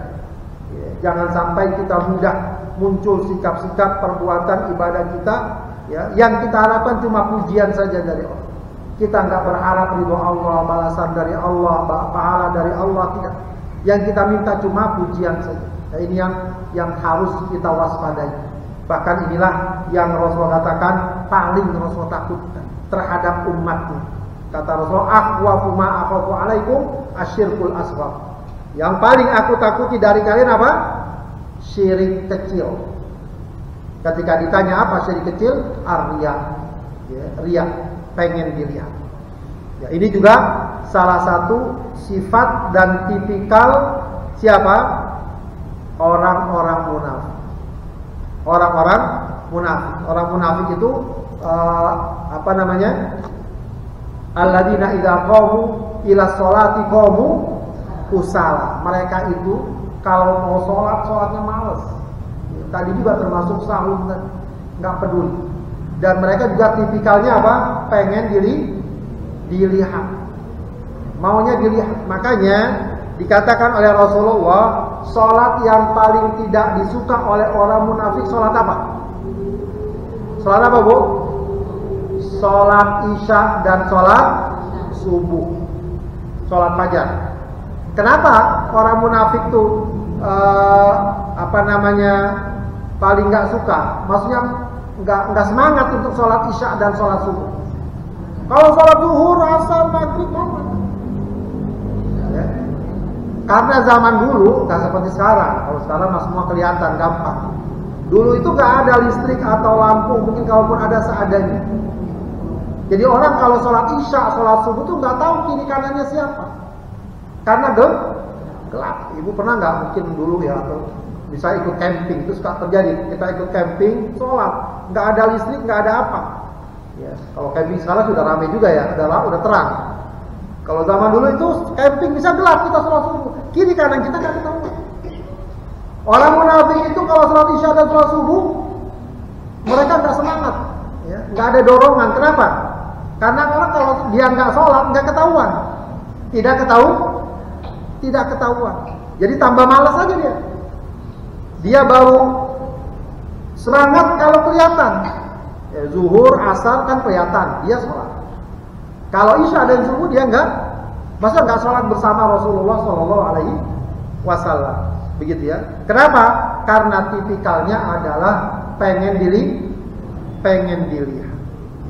Ya, jangan sampai kita mudah muncul sikap-sikap perbuatan ibadah kita, ya, yang kita harapkan cuma pujian saja dari Allah. Kita nggak berharap ridho Allah, balasan dari Allah, pahala dari Allah, tidak. Yang kita minta cuma pujian saja. Nah, ini yang harus kita waspadai. Bahkan inilah yang Rasul katakan paling Rasul takutkan terhadap umatnya. Kata Rasul, akhwafu ma akhafu alaikum asyirkul asghar. Yang paling aku takuti dari kalian apa? Syirik kecil. Ketika ditanya apa syirik kecil? Ar-riya. Ya, riya, pengen dilihat. Ya, ini juga salah satu sifat dan tipikal siapa? Orang-orang munafik. Orang-orang munafik. Orang munafik itu apa namanya? Alladzina idza qamu ila sholati qamu kusala. Mereka itu kalau mau sholatnya malas. Tadi juga termasuk sahun, nggak peduli. Dan mereka juga tipikalnya apa? Pengen dilihat. Maunya dilihat. Makanya dikatakan oleh Rasulullah, sholat yang paling tidak disuka oleh orang munafik sholat apa? Sholat apa, Bu? Sholat isya dan sholat subuh, sholat fajar. Kenapa orang munafik tuh paling nggak suka? Maksudnya nggak semangat untuk sholat isya dan sholat subuh. Kalau sholat zuhur, asar, maghrib, ya. Karena zaman dulu nggak seperti sekarang. Kalau sekarang semua kelihatan gampang. Dulu itu nggak ada listrik atau lampu, mungkin kalaupun ada seadanya. Jadi orang kalau sholat isya, sholat subuh tuh nggak tahu kiri kanannya siapa, karena gelap. Ibu pernah nggak mungkin dulu ya, atau bisa ikut camping, terus terjadi kita ikut camping, sholat, nggak ada listrik, nggak ada apa. Ya, kalau camping sekarang sudah ramai juga ya, udah terang. Kalau zaman dulu itu camping bisa gelap, kita sholat subuh, kiri kanan kita nggak ketahuan. Orang munafik itu kalau sholat isya dan sholat subuh, mereka nggak semangat, ya, nggak ada dorongan. Kenapa? Karena orang kalau dia nggak sholat nggak ketahuan, tidak ketahuan. Jadi tambah malas aja dia. Dia baru semangat kalau kelihatan. Ya, zuhur, asar kan kelihatan, dia sholat. Kalau isya dan subuh dia masa nggak sholat bersama Rasulullah SAW. Begitu ya. Kenapa? Karena tipikalnya adalah pengen dilihat.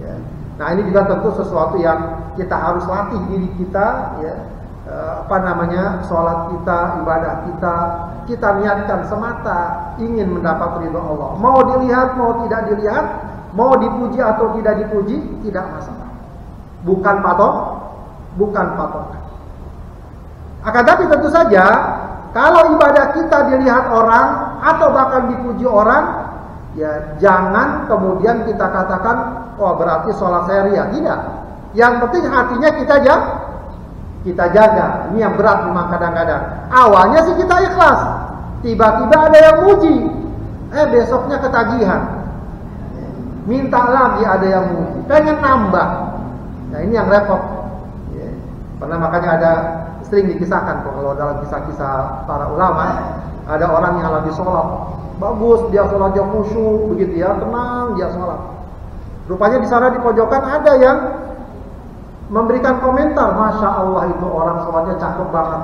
Ya. Nah ini juga tentu sesuatu yang kita harus latih diri kita, ya. Sholat kita, ibadah kita niatkan semata ingin mendapat ridho Allah. Mau dilihat, mau tidak dilihat, mau dipuji atau tidak dipuji, tidak masalah. Bukan patokan. Akan tapi tentu saja, kalau ibadah kita dilihat orang atau bahkan dipuji orang, ya jangan kemudian kita katakan, oh berarti sholat saya ria. Tidak. Yang penting hatinya kita jaga. Ini yang berat memang kadang-kadang. Awalnya sih kita ikhlas, tiba-tiba ada yang muji, besoknya ketagihan, minta lagi ada yang muji, pengen nambah. Nah ini yang repot. Karena makanya ada sering dikisahkan kalau dalam kisah-kisah para ulama, ada orang yang lagi sholat, bagus dia sholatnya khusyuk begitu ya, tenang dia sholat. Rupanya di sana di pojokan ada yang memberikan komentar, Masya Allah itu orang sholatnya cakep banget,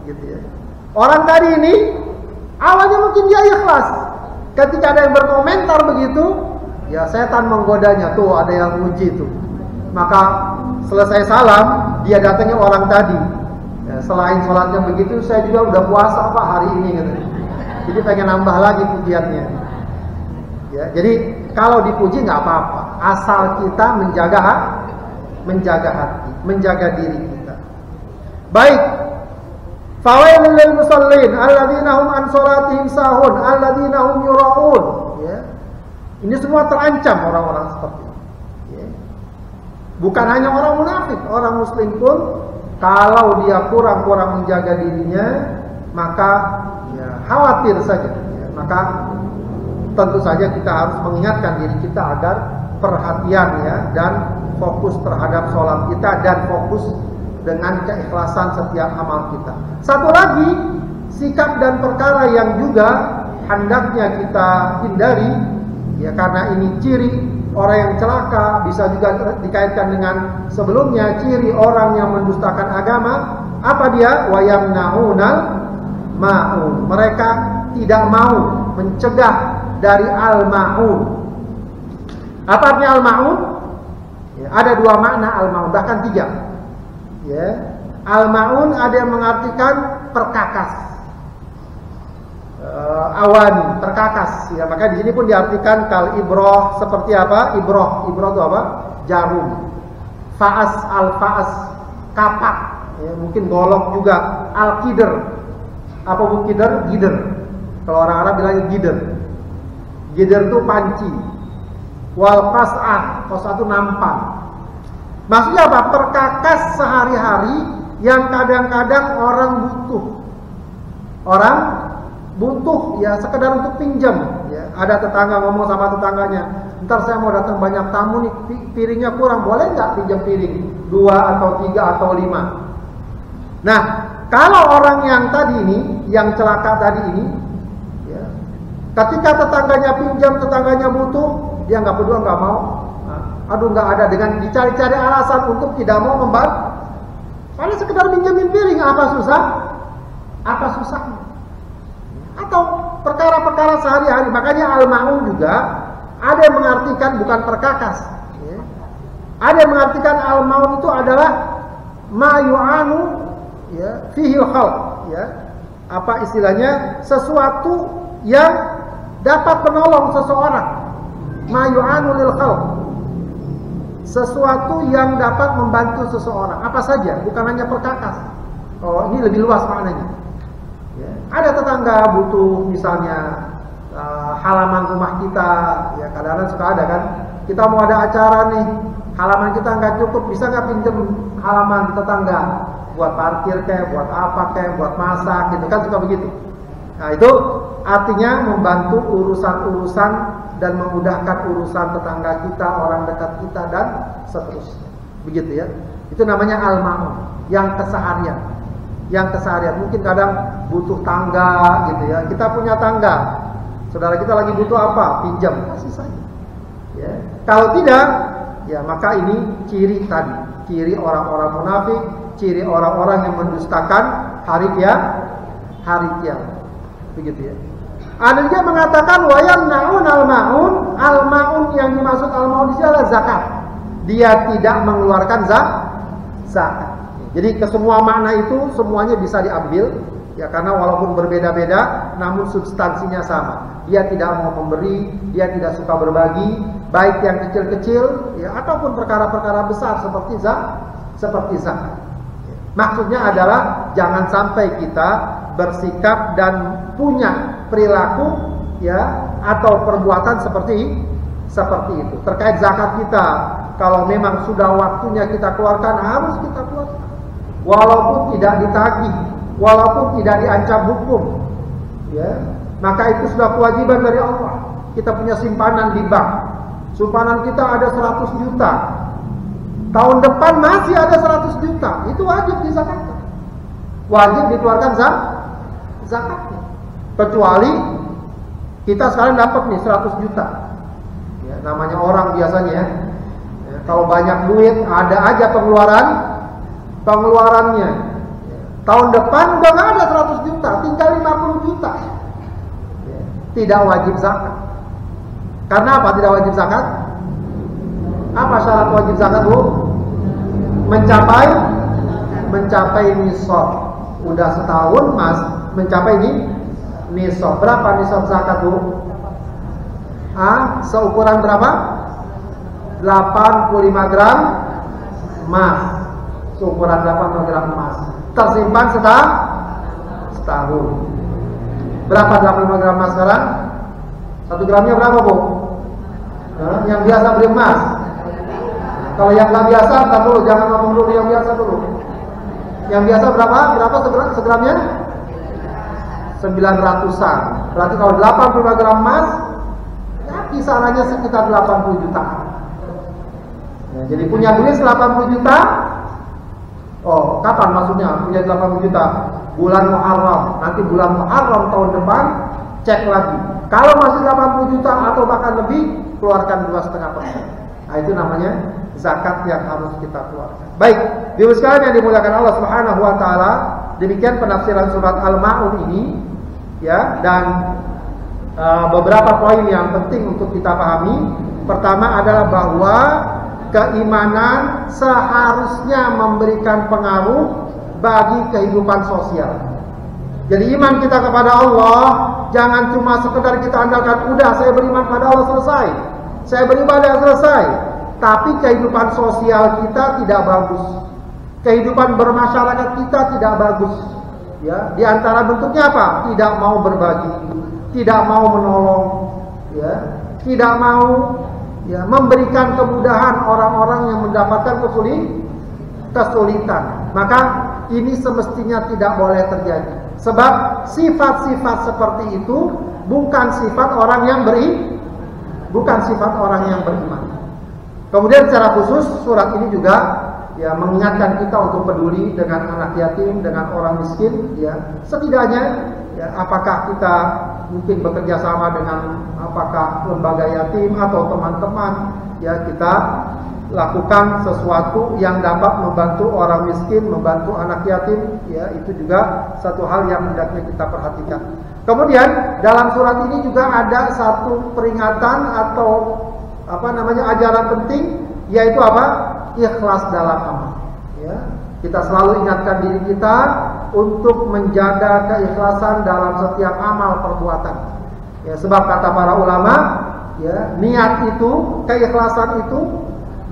gitu ya. Orang tadi ini awalnya mungkin dia ikhlas, ketika ada yang berkomentar begitu, ya setan menggodanya, tuh ada yang muji tuh. Maka selesai salam, dia datangnya orang tadi. Ya, selain sholatnya begitu, saya juga udah puasa Pak hari ini, gitu. Jadi pengen nambah lagi pujiannya. Ya, jadi kalau dipuji nggak apa-apa, asal kita menjaga hati, menjaga diri kita. Baik. Fawailul lil musallin alladzina hum an salatihim sahun alladzina hum yura'un. Ya. Ini semua terancam orang-orang seperti ini. Ya. Bukan hanya orang munafik, orang muslim pun kalau dia kurang menjaga dirinya, maka ya, khawatir saja. Ya. Maka tentu saja kita harus mengingatkan diri kita agar perhatian ya dan fokus terhadap sholat kita dan fokus dengan keikhlasan setiap amal kita. Satu lagi, sikap dan perkara yang juga hendaknya kita hindari, ya karena ini ciri orang yang celaka, bisa juga dikaitkan dengan sebelumnya ciri orang yang mendustakan agama. Apa dia? Wa yamna'unal ma'un. Mereka tidak mau mencegah dari al-ma'un. Apa artinya al-ma'un? Ya, ada dua makna al-ma'un, bahkan tiga. Ya, al-ma'un ada yang mengartikan perkakas, awan, terkakas. Ya, maka di sini pun diartikan kal ibroh, seperti apa? Ibroh itu apa? Jarum. Faas, al-faas, kapak. Ya, mungkin golok juga. Al-kider. Apa bu kider? Gider. Kalau orang Arab bilangnya gider. Gider itu panci. Wal qas'ah, qas'ah itu nampang. Maksudnya apa? Perkakas sehari-hari yang kadang-kadang orang butuh ya sekedar untuk pinjam. Ya, ada tetangga ngomong sama tetangganya, ntar saya mau datang banyak tamu nih, piringnya kurang, boleh nggak pinjam piring 2 atau 3 atau 5? Nah, kalau orang yang tadi ini, yang celaka tadi ini, ya, ketika tetangganya pinjam, tetangganya butuh, dia nggak peduli, nggak mau. Aduh nggak ada, dengan dicari-cari alasan untuk tidak mau membantu. Paling sekedar pinjamin piring, apa susahnya? Atau perkara-perkara sehari-hari. Makanya al-ma'un juga ada yang mengartikan bukan perkakas. Ya. Ada yang mengartikan al-ma'un itu adalah ma'yu'anu ya, fihil khalq. Ya. Apa istilahnya? Sesuatu yang dapat menolong seseorang. Ma'yu'anu lil khalq. Sesuatu yang dapat membantu seseorang, apa saja, bukan hanya perkakas. Oh, ini lebih luas maknanya. Ya. Ada tetangga butuh misalnya halaman rumah kita, ya kadang-kadang suka ada kan. Kita mau ada acara nih, halaman kita nggak cukup, bisa nggak pinjam halaman tetangga buat parkir kayak, buat apa kayak, buat masak, gitu kan suka begitu. Nah itu artinya membantu urusan-urusan dan memudahkan urusan tetangga kita, orang dekat kita dan seterusnya. Begitu ya. Itu namanya al-ma'un, yang keseharian. Yang keseharian. Mungkin kadang butuh tangga gitu ya. Kita punya tangga. Saudara kita lagi butuh apa? Pinjam, kasih saja. Ya. Kalau tidak, ya maka ini ciri tadi. Ciri orang-orang munafik, ciri orang-orang yang mendustakan hari kiamat. Begitu ya. Ada juga mengatakan wa yamna'un al-ma'un. Al-ma'un yang dimaksud al-ma'un di sini adalah zakat. Dia tidak mengeluarkan zakat. Jadi kesemua makna itu semuanya bisa diambil, ya, karena walaupun berbeda-beda namun substansinya sama. Dia tidak mau memberi, dia tidak suka berbagi, baik yang kecil-kecil ya ataupun perkara-perkara besar seperti zakat. Maksudnya adalah jangan sampai kita bersikap dan punya perilaku ya atau perbuatan seperti itu. Terkait zakat kita, kalau memang sudah waktunya kita keluarkan, harus kita keluarkan. Walaupun tidak ditagih, walaupun tidak diancam hukum, ya, maka itu sudah kewajiban dari Allah. Kita punya simpanan di bank, simpanan kita ada 100 juta, tahun depan masih ada 100 juta, itu wajib dizakatkan, wajib dikeluarkan zakatnya. Kecuali kita sekarang dapat nih 100 juta, ya, namanya orang biasanya ya, kalau banyak duit ada aja pengeluarannya. Tahun depan udah nggak ada 100 juta, tinggal 50 juta. Tidak wajib zakat. Karena apa tidak wajib zakat? Apa syarat wajib zakat, Bu? Mencapai nisab. Udah setahun Mas mencapai nisab. Berapa nisab zakat, Bu? Seukuran berapa? 85 gram emas. Seukuran 85 gram emas. Tersimpan setahun. Berapa 85 gram emas sekarang? 1 gramnya berapa, Bu? Yang biasa beli emas. Kalau yang nggak biasa, entar dulu, jangan ngomong dulu yang biasa dulu. Yang biasa berapa? Berapa segramnya? 900-an. Berarti kalau 85 gram emas, ya kisarannya sekitar 80 juta. Ya, jadi punya duit 80 juta. Oh, kapan maksudnya punya 80 juta? Bulan Muharram. Nanti bulan Muharram tahun depan cek lagi. Kalau masih 80 juta atau bahkan lebih, keluarkan 2,5%. Nah, itu namanya zakat yang harus kita keluarkan. Baik, Ibu sekalian yang dimuliakan Allah Subhanahu wa taala, demikian penafsiran surat Al-Ma'un ini ya, dan beberapa poin yang penting untuk kita pahami. Pertama adalah bahwa keimanan seharusnya memberikan pengaruh bagi kehidupan sosial. Jadi iman kita kepada Allah jangan cuma sekedar kita andalkan, udah saya beriman pada Allah selesai, saya beribadah selesai, tapi kehidupan sosial kita tidak bagus, kehidupan bermasyarakat kita tidak bagus. Ya, di antara bentuknya apa? Tidak mau berbagi, tidak mau menolong, ya, tidak mau ya memberikan kemudahan orang-orang yang mendapatkan kesulitan. Maka ini semestinya tidak boleh terjadi. Sebab sifat-sifat seperti itu bukan sifat orang yang beriman. Kemudian secara khusus surat ini juga ya mengingatkan kita untuk peduli dengan anak yatim, dengan orang miskin, ya. Setidaknya ya, apakah kita mungkin bekerja sama dengan apakah lembaga yatim atau teman-teman, ya, kita lakukan sesuatu yang dapat membantu orang miskin, membantu anak yatim, ya, itu juga satu hal yang hendaknya kita perhatikan. Kemudian dalam surat ini juga ada satu peringatan atau ajaran penting, yaitu apa? Ikhlas dalam amal. Ya, kita selalu ingatkan diri kita untuk menjaga keikhlasan dalam setiap amal perbuatan. Ya, sebab kata para ulama, ya, niat itu, keikhlasan itu,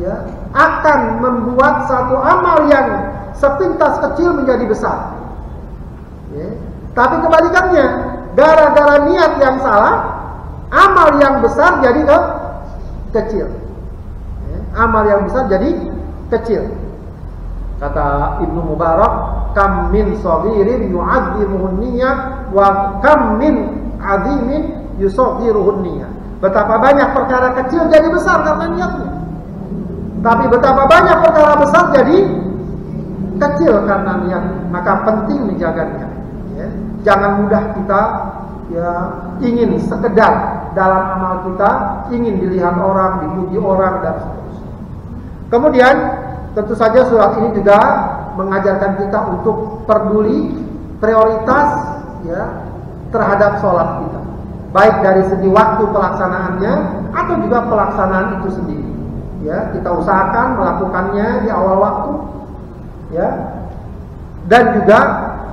ya, akan membuat satu amal yang sepintas kecil menjadi besar. Ya. Tapi kebalikannya, gara-gara niat yang salah, amal yang besar jadi kecil. Ya. Amal yang besar jadi kecil. Kata Ibnu Mubarak, kam min saghirin yu'azzimuhun niyyah wa kam min 'azimin yusaghiruhun niyyah. Betapa banyak perkara kecil jadi besar karena niatnya. Tapi betapa banyak perkara besar jadi kecil karena niat. Maka penting menjaga niat. Ya. Jangan mudah kita ya ingin sekedar dalam amal kita, ingin dilihat orang, dipuji orang, dan seterusnya. Kemudian tentu saja surat ini juga mengajarkan kita untuk peduli, prioritas ya terhadap sholat kita. baik dari segi waktu pelaksanaannya atau juga pelaksanaan itu sendiri. Ya, kita usahakan melakukannya di awal waktu, ya, dan juga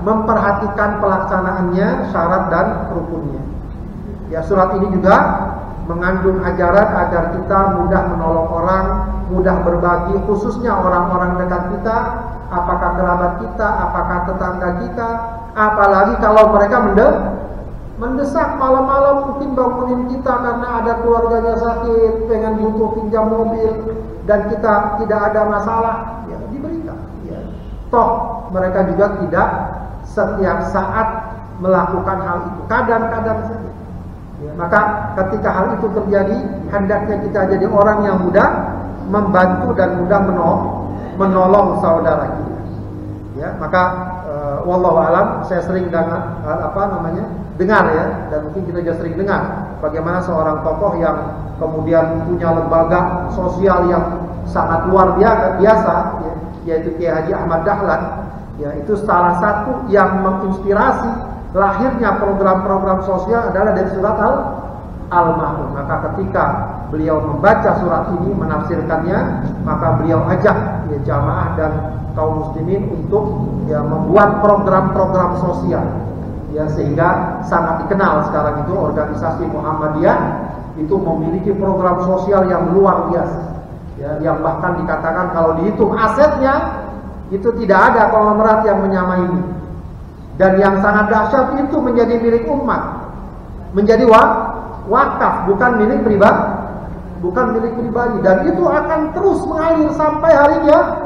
memperhatikan pelaksanaannya, syarat dan rukunnya. Ya, surat ini juga mengandung ajaran agar kita mudah menolong orang, mudah berbagi, khususnya orang-orang dekat kita, apakah kerabat kita, apakah tetangga kita, apalagi kalau mereka mendesak malam-malam mungkin bangunin kita karena ada keluarganya sakit, pengen butuh pinjam mobil, dan kita tidak ada masalah, ya diberikan. Ya. Toh mereka juga tidak setiap saat melakukan hal itu, kadang-kadang saja. Ya, maka ketika hal itu terjadi, hendaknya kita jadi orang yang mudah membantu dan mudah menolong saudara kita. Ya, maka wallahu alam, saya sering dengar ya, dan mungkin kita juga sering dengar bagaimana seorang tokoh yang kemudian punya lembaga sosial yang sangat luar biasa, ya, yaitu Kiai Haji Ahmad Dahlan. Ya, itu salah satu yang menginspirasi lahirnya program-program sosial adalah dari surat Al-Ma'un. Maka ketika beliau membaca surat ini, menafsirkannya, maka beliau ajak ya, jamaah dan kaum muslimin untuk ya, membuat program-program sosial. Ya, sehingga sangat dikenal sekarang itu organisasi Muhammadiyah itu memiliki program sosial yang luar biasa. Ya, yang bahkan dikatakan kalau dihitung asetnya itu tidak ada konglomerat yang menyamainya. Dan yang sangat dahsyat itu menjadi milik umat, menjadi wakaf, bukan milik pribadi, dan itu akan terus mengalir sampai hari kiamat.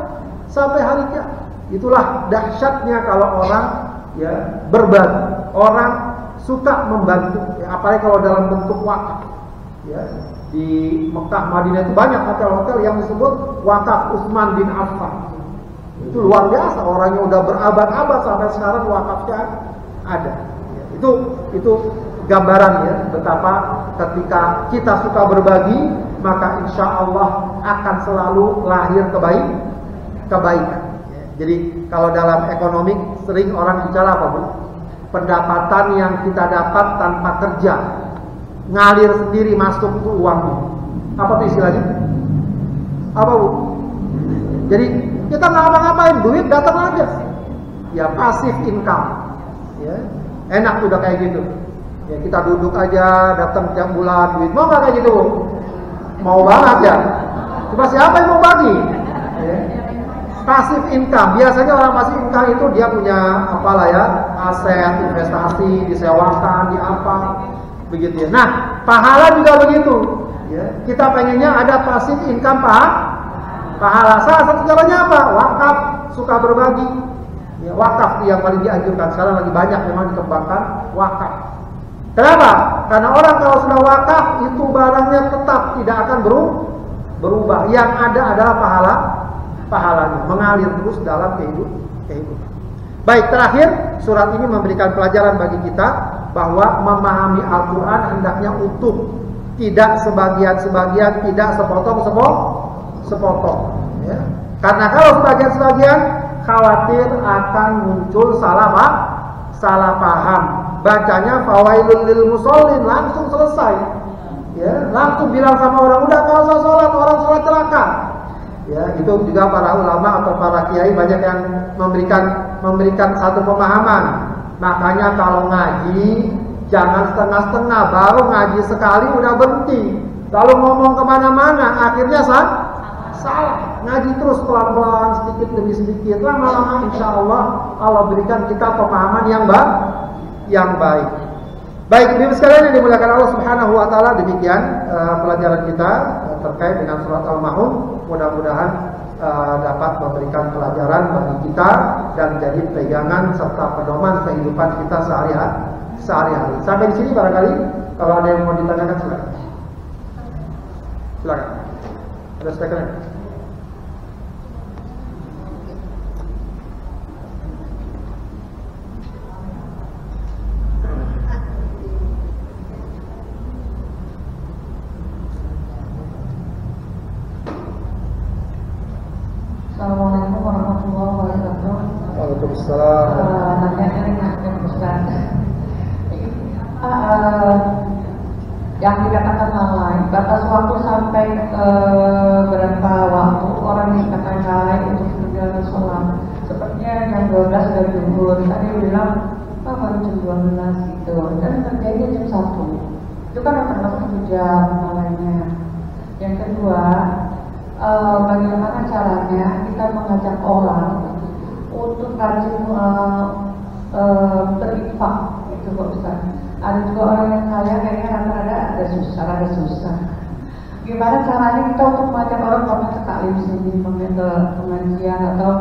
Itulah dahsyatnya kalau orang ya berbagi, orang suka membantu, ya, apalagi kalau dalam bentuk wakaf. Ya, di Mekah, Madinah itu banyak hotel-hotel yang disebut wakaf Utsman bin Affan. Itu luar biasa, orangnya udah berabad-abad sampai sekarang wakafnya ada. Ya, itu gambaran ya betapa ketika kita suka berbagi, maka insya Allah akan selalu lahir kebaikan. Ya, jadi kalau dalam ekonomi sering orang bicara apa Bu? Pendapatan yang kita dapat tanpa kerja, ngalir sendiri masuk ke uangnya. Apa tuh istilahnya? Apa Bu? Jadi kita nggak ngapa-ngapain, duit datang aja. Ya passive income. Ya, enak udah kayak gitu. Ya kita duduk aja, datang tiap bulan duit. Mau nggak kayak gitu? Mau banget ya. Cuma siapa yang mau bagi? Ya. Passive income. Biasanya orang passive income itu dia punya apalah ya, aset, investasi, disewakan, di apa, begitu ya. Nah, pahala juga begitu. Ya. Kita pengennya ada passive income pahala. Salah satu caranya apa? Wakaf, suka berbagi. Ya, wakaf yang paling dianjurkan. Sekarang lagi banyak memang dikembangkan wakaf. Kenapa? Karena orang kalau sudah wakaf itu barangnya tetap tidak akan berubah. Yang ada adalah pahalanya mengalir terus dalam kehidupan. Baik, terakhir surat ini memberikan pelajaran bagi kita bahwa memahami Al-Quran hendaknya utuh, tidak sebagian-sebagian, tidak sepotong. Ya. Karena kalau sebagian-sebagian khawatir akan muncul salah paham. Bacanya fawailul lil musallin, langsung selesai. Ya, langsung bilang sama orang, udah nggak usah sholat, orang sholat celaka. Ya, itu juga para ulama atau para kiai banyak yang memberikan satu pemahaman. Makanya kalau ngaji jangan setengah-setengah, baru ngaji sekali udah berhenti, lalu ngomong kemana-mana, akhirnya salah. Ngaji terus pelan-pelan, sedikit demi sedikit, lama-lama insya Allah Allah berikan kita pemahaman yang baik. Baik, ibu sekalian yang dimuliakan Allah Subhanahu wa taala, demikian pelajaran kita terkait dengan surat Al-Ma'un. Mudah-mudahan dapat memberikan pelajaran bagi kita dan jadi pegangan serta pedoman kehidupan kita sehari-hari. Sampai di sini barangkali kalau ada yang mau ditanyakan silakan. Silakan. Ada speakernya. Assalamualaikum warahmatullahi wabarakatuh. Waalaikumsalam. Nanya Ustaz. Yang dikatakan lalai, batas waktu sampai berapa waktu orang dikatakan lalai untuk menjalankan sholat. Sepertinya jam 12 dari zuhur, tadi bilang baru jam 12 gitu, dan terjadi jam 1. Itu kan termasuk 1 jam lalainya. Yang kedua, bagaimana caranya kita mengajak orang untuk rajin berinfak, itu Pak Ustaz. Ada juga orang yang kaya kayaknya rada susah. Gimana caranya kita untuk mengajak orang ke taklim sini, pengajian atau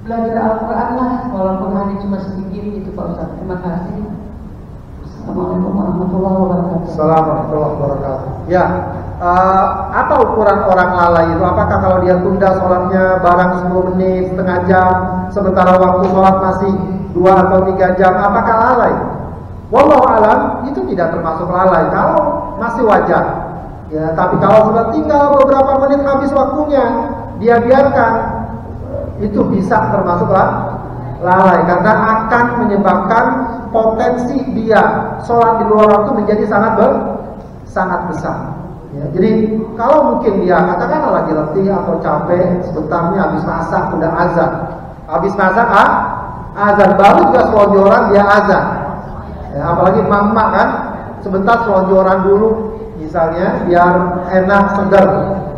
belajar Al-Quran lah, walaupun hanya cuma sedikit gitu Pak Ustaz. Terima kasih. Assalamualaikum warahmatullahi wabarakatuh. Assalamualaikum warahmatullahi wabarakatuh. Ya, apa ukuran orang lalai itu? Apakah kalau dia tunda sholatnya barang 10 menit, setengah jam, sementara waktu sholat masih 2 atau 3 jam, apakah lalai? Wallahu alam, itu tidak termasuk lalai kalau masih wajar. Ya, tapi kalau sudah tinggal beberapa menit habis waktunya, dia biarkan, itu bisa termasuk lalai karena akan menyebabkan potensi dia sholat di luar waktu menjadi sangat besar. Ya, jadi kalau mungkin dia katakanlah lagi letih atau capek, sebentarnya habis masak udah azan, azan baru juga selonjoran dia azan. Ya, apalagi mama kan sebentar selonjoran dulu misalnya biar enak segar.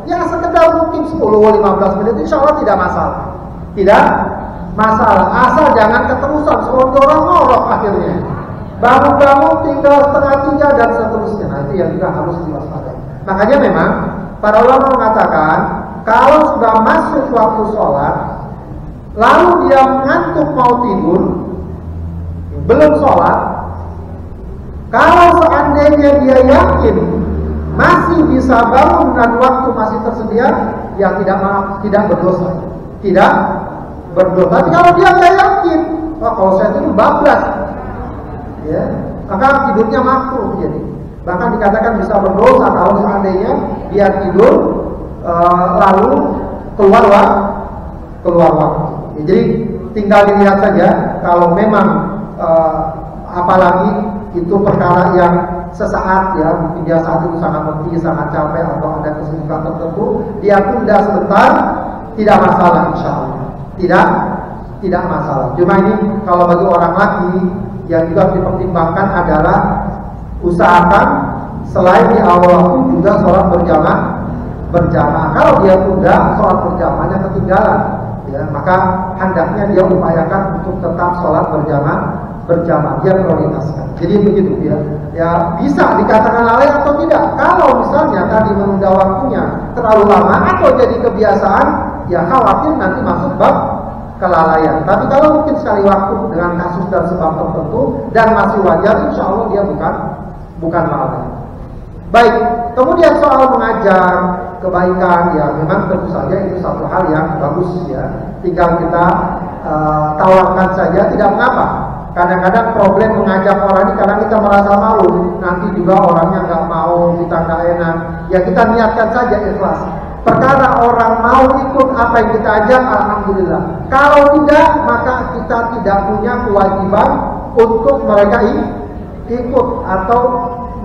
Ya sekedar mungkin 10-15 menit insya Allah tidak masalah. Asal jangan keterusan selonjoran ngorok akhirnya. Bangun-bangun tinggal setengah 3 dan seterusnya. Nah itu yang juga harus diwaspadai. Makanya memang para ulama mengatakan kalau sudah masuk waktu sholat lalu dia ngantuk mau tidur belum sholat, kalau seandainya dia yakin masih bisa bangun dan waktu masih tersedia, ya tidak berdosa. Tapi kalau dia nggak yakin, kalau saya tidur bablas, ya, maka tidurnya makruh jadi. Bahkan dikatakan bisa berdosa kalau seandainya dia tidur lalu keluar waktu. Ya, jadi tinggal dilihat saja kalau memang apalagi itu perkara yang sesaat ya, mungkin dia saat itu sangat letih, sangat capek atau ada kesibukan tertentu, dia tunda sebentar, tidak masalah insya Allah. Tidak masalah. Cuma ini kalau bagi orang laki yang juga dipertimbangkan adalah usahakan selain di awal waktu juga sholat berjamaah. Kalau dia tunda sholat berjamaahnya ketinggalan, ya, maka hendaknya dia upayakan untuk tetap sholat berjamaah dia prioritaskan. Jadi begitu ya. Ya bisa dikatakan lalai atau tidak. Kalau misalnya tadi menunda waktunya terlalu lama atau jadi kebiasaan, ya khawatir nanti masuk bab kelalaian. Tapi kalau mungkin sekali waktu dengan kasus dan sebab tertentu dan masih wajar, insya Allah dia bukan lalai. Baik, kemudian soal mengajar kebaikan, ya memang tentu saja itu satu hal yang bagus ya. Tinggal kita tawarkan saja, tidak mengapa. Kadang-kadang problem mengajak orang ini karena kita merasa malu, nanti juga orangnya nggak mau, kita nggak enak. Ya kita niatkan saja ikhlas. Perkara orang mau ikut apa yang kita ajak, alhamdulillah. Kalau tidak, maka kita tidak punya kewajiban untuk mereka ikut atau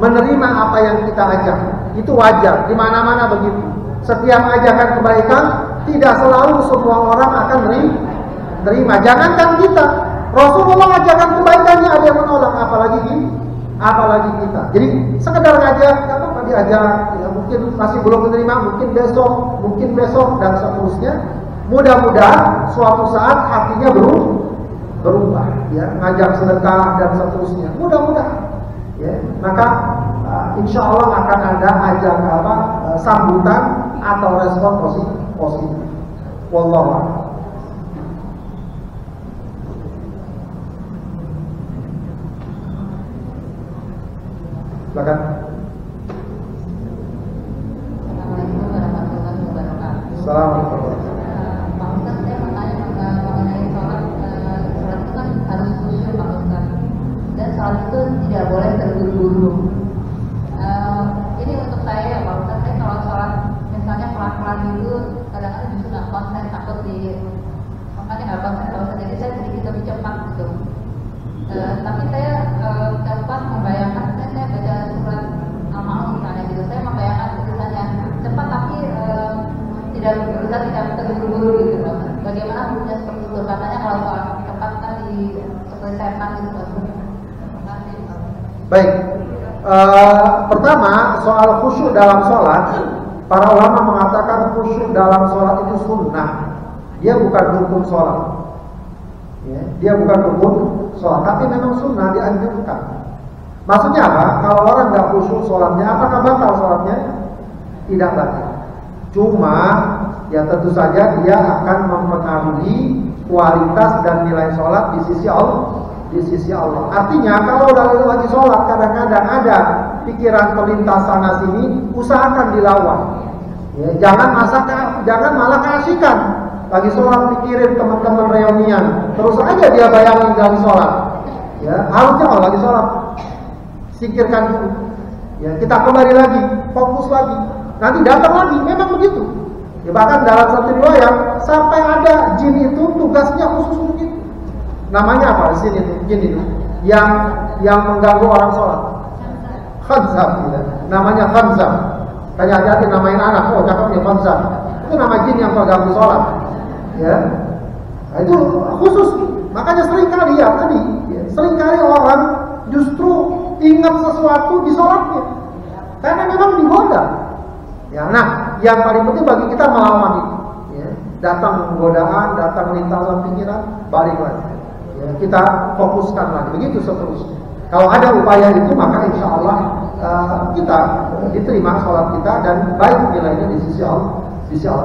menerima apa yang kita ajak. Itu wajar, di mana-mana begitu. Setiap ajakan kebaikan, tidak selalu semua orang akan menerima. Jangankan kita, Rasulullah ajakan kebaikannya ada yang menolak, apalagi kita. Jadi sekedar ngajak, nggak apa-apa diajak, ya, mungkin masih belum menerima, mungkin besok dan seterusnya. Mudah-mudahan suatu saat hatinya berubah, ya, ngajak sedekah dan seterusnya. Mudah-mudahan, ya, maka insya Allah akan ada sambutan atau respon positif. Wallahu a'lam. Silakan. Assalamualaikum warahmatullahi wabarakatuh. Assalamualaikum. Pak Ustaz, saya mau tanya mengenai sholat. Sholat itu kan harus khusyuk Pak Ustaz, dan sholat itu tidak boleh terburu-buru. Ini untuk saya ya Pak Ustaz, saya kalau sholat misalnya pelan-pelan itu kadang-kadang justru nggak konsen, takut makanya nggak konsen Pak Ustaz, jadi saya sedikit lebih cepat gitu. Tapi saya dapat membayangkan saya baca surat hukumnya seperti itu. Katanya kalau sholat di tempat kan di seperti setan gitu. Terima kasih. Baik. Pertama, soal khusyuk dalam sholat, para ulama mengatakan khusyuk dalam sholat itu sunnah. Dia bukan rukun sholat. Ya, dia bukan rukun sholat, tapi memang sunnah, dianjurkan. Maksudnya apa? Kalau orang nggak khusyuk sholatnya, apakah batal sholatnya? Tidak batal. Cuma ya tentu saja dia akan mempengaruhi kualitas dan nilai sholat di sisi Allah. Di sisi Allah. Artinya kalau lagi sholat kadang-kadang ada pikiran terlintas sana sini, usahakan dilawan. Ya, jangan malah keasikan. Lagi sholat pikirin teman-teman reunian, terus aja dia bayangin lagi sholat. Ya, harusnya kalau lagi sholat singkirkan dulu. Ya, kita kembali lagi, fokus lagi. Nanti datang lagi, memang begitu. Ya, bahkan dalam satu riwayat sampai ada jin itu tugasnya khusus untuk itu. Namanya apa di sini tuh? Jin itu yang mengganggu orang sholat. Khanzab, ya. Namanya khanzab. Kayak hati-hati namain anak, oh cakepnya khanzab. Itu nama jin yang mengganggu sholat. Ya, nah, itu khusus. Makanya seringkali ya tadi, ya, seringkali orang justru ingat sesuatu di sholatnya, karena memang digoda. Ya, nah, yang paling penting bagi kita melawan itu. Ya, datang godaan, datang lintasan pikiran, balik lagi. Ya, kita fokuskan lagi. Begitu seterusnya. Kalau ada upaya itu, maka insya Allah kita diterima sholat kita dan baik nilainya di sisi Allah.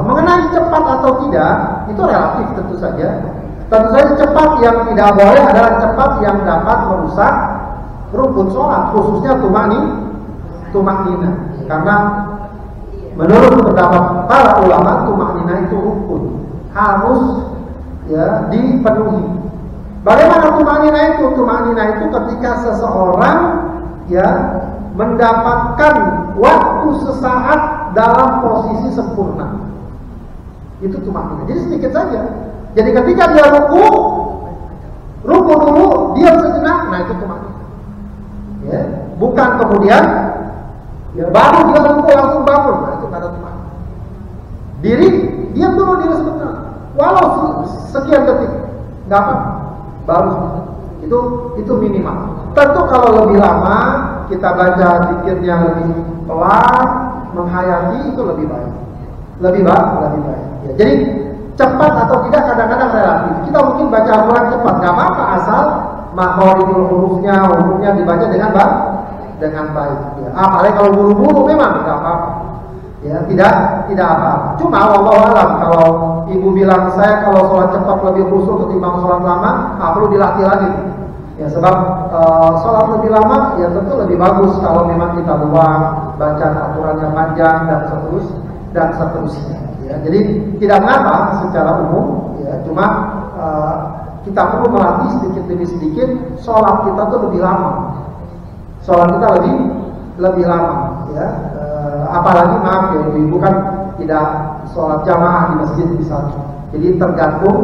Mengenai cepat atau tidak, itu relatif tentu saja. Tentu saja cepat yang tidak boleh adalah cepat yang dapat merusak rukun sholat, khususnya tumak-nina. Karena menurut pendapat para ulama, tumak-nina itu rukun, harus ya dipenuhi. Bagaimana tumak-nina itu? Tumak-nina itu ketika seseorang ya mendapatkan waktu sesaat dalam posisi sempurna. Itu tumak-nina. Jadi sedikit saja. Jadi ketika dia ruku dulu, diam sejenak, nah itu tumak-nina. Ya, bukan kemudian ya baru dia ruku langsung bangun, nah itu kata tumak-nina. Diam dulu diri sebentar. Walau sekian detik, nggak apa, baru sebentar. Itu minimal. Tentu kalau lebih lama kita baca zikirnya lebih pelan, menghayati, itu lebih baik. Lebih baik. Ya, jadi cepat atau tidak kadang-kadang relatif. Kita mungkin baca Al-Quran cepat, nggak apa-apa asal makhorijul hurufnya dibaca dengan baik. Ya, apalagi kalau buru-buru memang nggak apa-apa. Ya, tidak apa-apa. Cuma wallahu alam, kalau ibu bilang saya kalau sholat cepat lebih khusyuk ketimbang sholat lama, perlu dilatih lagi. Ya, sebab sholat lebih lama ya tentu lebih bagus kalau memang kita luang, baca aturannya panjang dan seterusnya. Ya, jadi tidak mengapa secara umum, ya, cuma kita perlu melatih sedikit demi sedikit sholat kita tuh lebih lama. Sholat kita lebih lama, ya. Apalagi maaf ya ibu kan tidak sholat jamaah di masjid misalnya. Jadi tergantung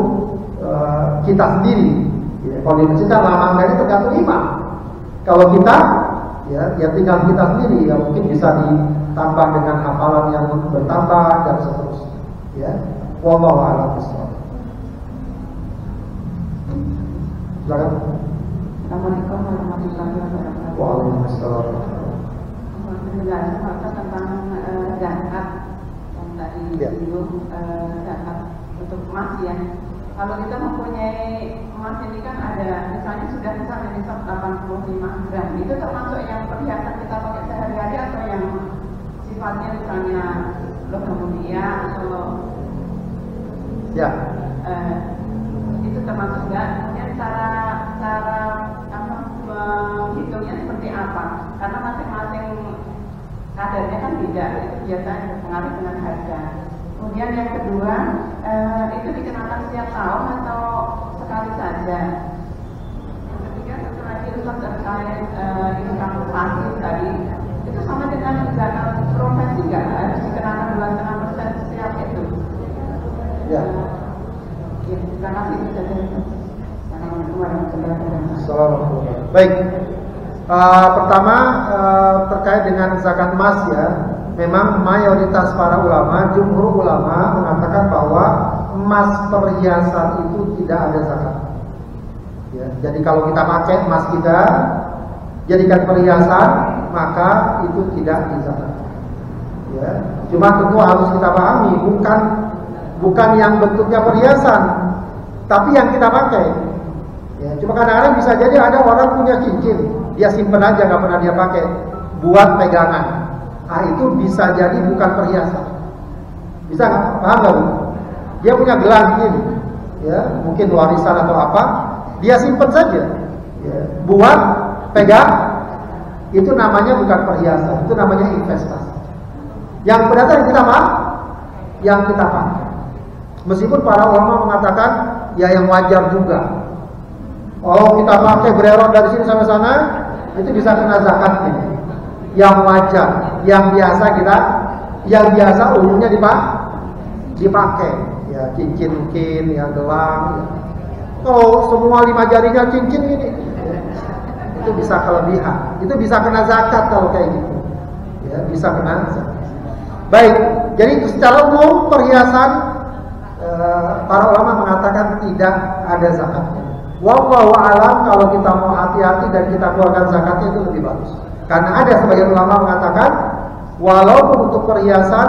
kita sendiri. Ya, kalau di masjid kan lama enggaknya tergantung imam. Kalau kita ya tinggal kita sendiri, ya mungkin bisa ditambah dengan hafalan yang bertambah dan seterusnya. Ya, wallahu a'lam bishawab. Silakan. Assalamualaikum warahmatullahi wabarakatuh. Waalaikumsalam. Penjelasan tentang zakat yang tadi disinggung, zakat untuk emas ya. Kalau kita mempunyai emas ini kan ada, misalnya sudah misalnya nisab 85 gram, itu termasuk yang perhiasan kita pakai sehari-hari atau yang sifatnya misalnya logam mulia atau ya. Itu termasuk enggak? Kemudian cara menghitungnya seperti apa? Karena masing-masing kadarnya kan beda, itu biasanya berpengaruh dengan harga. Kemudian yang kedua, itu dikenakan setiap tahun atau sekali saja? Yang ketiga, satu lagi Ustaz terkait income pasif tadi, itu sama dengan zakat profesi nggak? Harus dikenakan 2,5% setiap itu? Ya. Terima kasih. Assalamualaikum warahmatullahi wabarakatuh. Baik. Pertama terkait dengan zakat emas ya. Memang mayoritas para ulama, jumhur ulama mengatakan bahwa emas perhiasan itu tidak ada zakat. Ya, jadi kalau kita pakai emas kita jadikan perhiasan, maka itu tidak dizakat. Ya, cuma tentu harus kita pahami, bukan yang bentuknya perhiasan, tapi yang kita pakai. Ya, cuma kadang-kadang bisa jadi ada orang punya cincin, dia simpen aja nggak pernah dia pakai, buat pegangan. Ah, itu bisa jadi bukan perhiasan. Bisa nggak? Paham nggak Bu? Dia punya gelang gini, ya, mungkin warisan atau apa, dia simpen saja, ya, buat pegang. Itu namanya bukan perhiasan, itu namanya investasi. Yang berdasar kita apa? Yang kita pakai. Meskipun para ulama mengatakan ya yang wajar juga. Oh, kita pakai bererot dari sini sampai sana, itu bisa kena zakatnya. Yang wajar, yang biasa umumnya dipakai. Ya, cincin mungkin, ya gelang. Ya. Kalau semua 5 jarinya cincin ini, itu bisa kelebihan. Itu bisa kena zakat kalau kayak gitu. Ya, bisa kena zakat. Baik, jadi secara umum perhiasan para ulama mengatakan tidak ada zakatnya. Wallahu a'lam, kalau kita mau hati-hati dan kita keluarkan zakatnya itu lebih bagus. Karena ada sebagian ulama mengatakan walaupun untuk perhiasan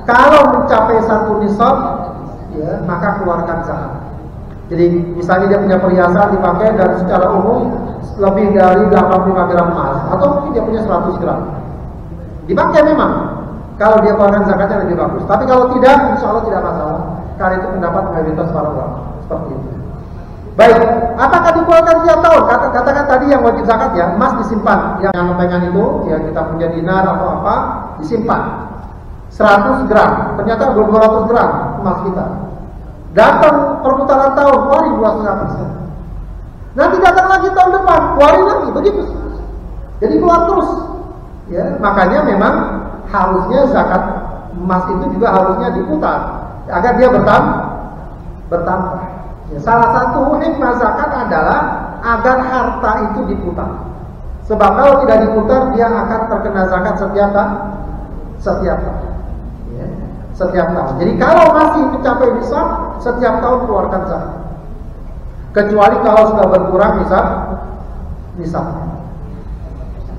kalau mencapai 1 nisab, ya, maka keluarkan zakat. Jadi misalnya dia punya perhiasan dipakai dan secara umum lebih dari 85 gram emas, atau mungkin dia punya 100 gram, dipakai memang. Kalau dia keluarkan zakatnya lebih bagus. Tapi kalau tidak, insya Allah tidak masalah. Karena itu pendapat mayoritas para ulama seperti itu. Baik, apakah dikeluarkan tiap tahun? Katakan tadi yang wajib zakat ya, emas disimpan. Yang lempengan itu, ya kita punya dinar atau apa, disimpan. 100 gram, ternyata 200 gram emas kita. Datang perputaran tahun, keluarin 2,5%. Nanti datang lagi tahun depan, keluarin lagi, begitu. Jadi keluar terus. Ya, makanya memang harusnya zakat emas itu juga harusnya diputar agar dia bertambah. Ya, salah satu hikmah zakat adalah agar harta itu diputar. Sebab kalau tidak diputar dia akan terkena zakat setiap tahun. Ya, setiap tahun. Jadi kalau masih mencapai nisab, setiap tahun keluarkan zakat. Kecuali kalau sudah berkurang nisab.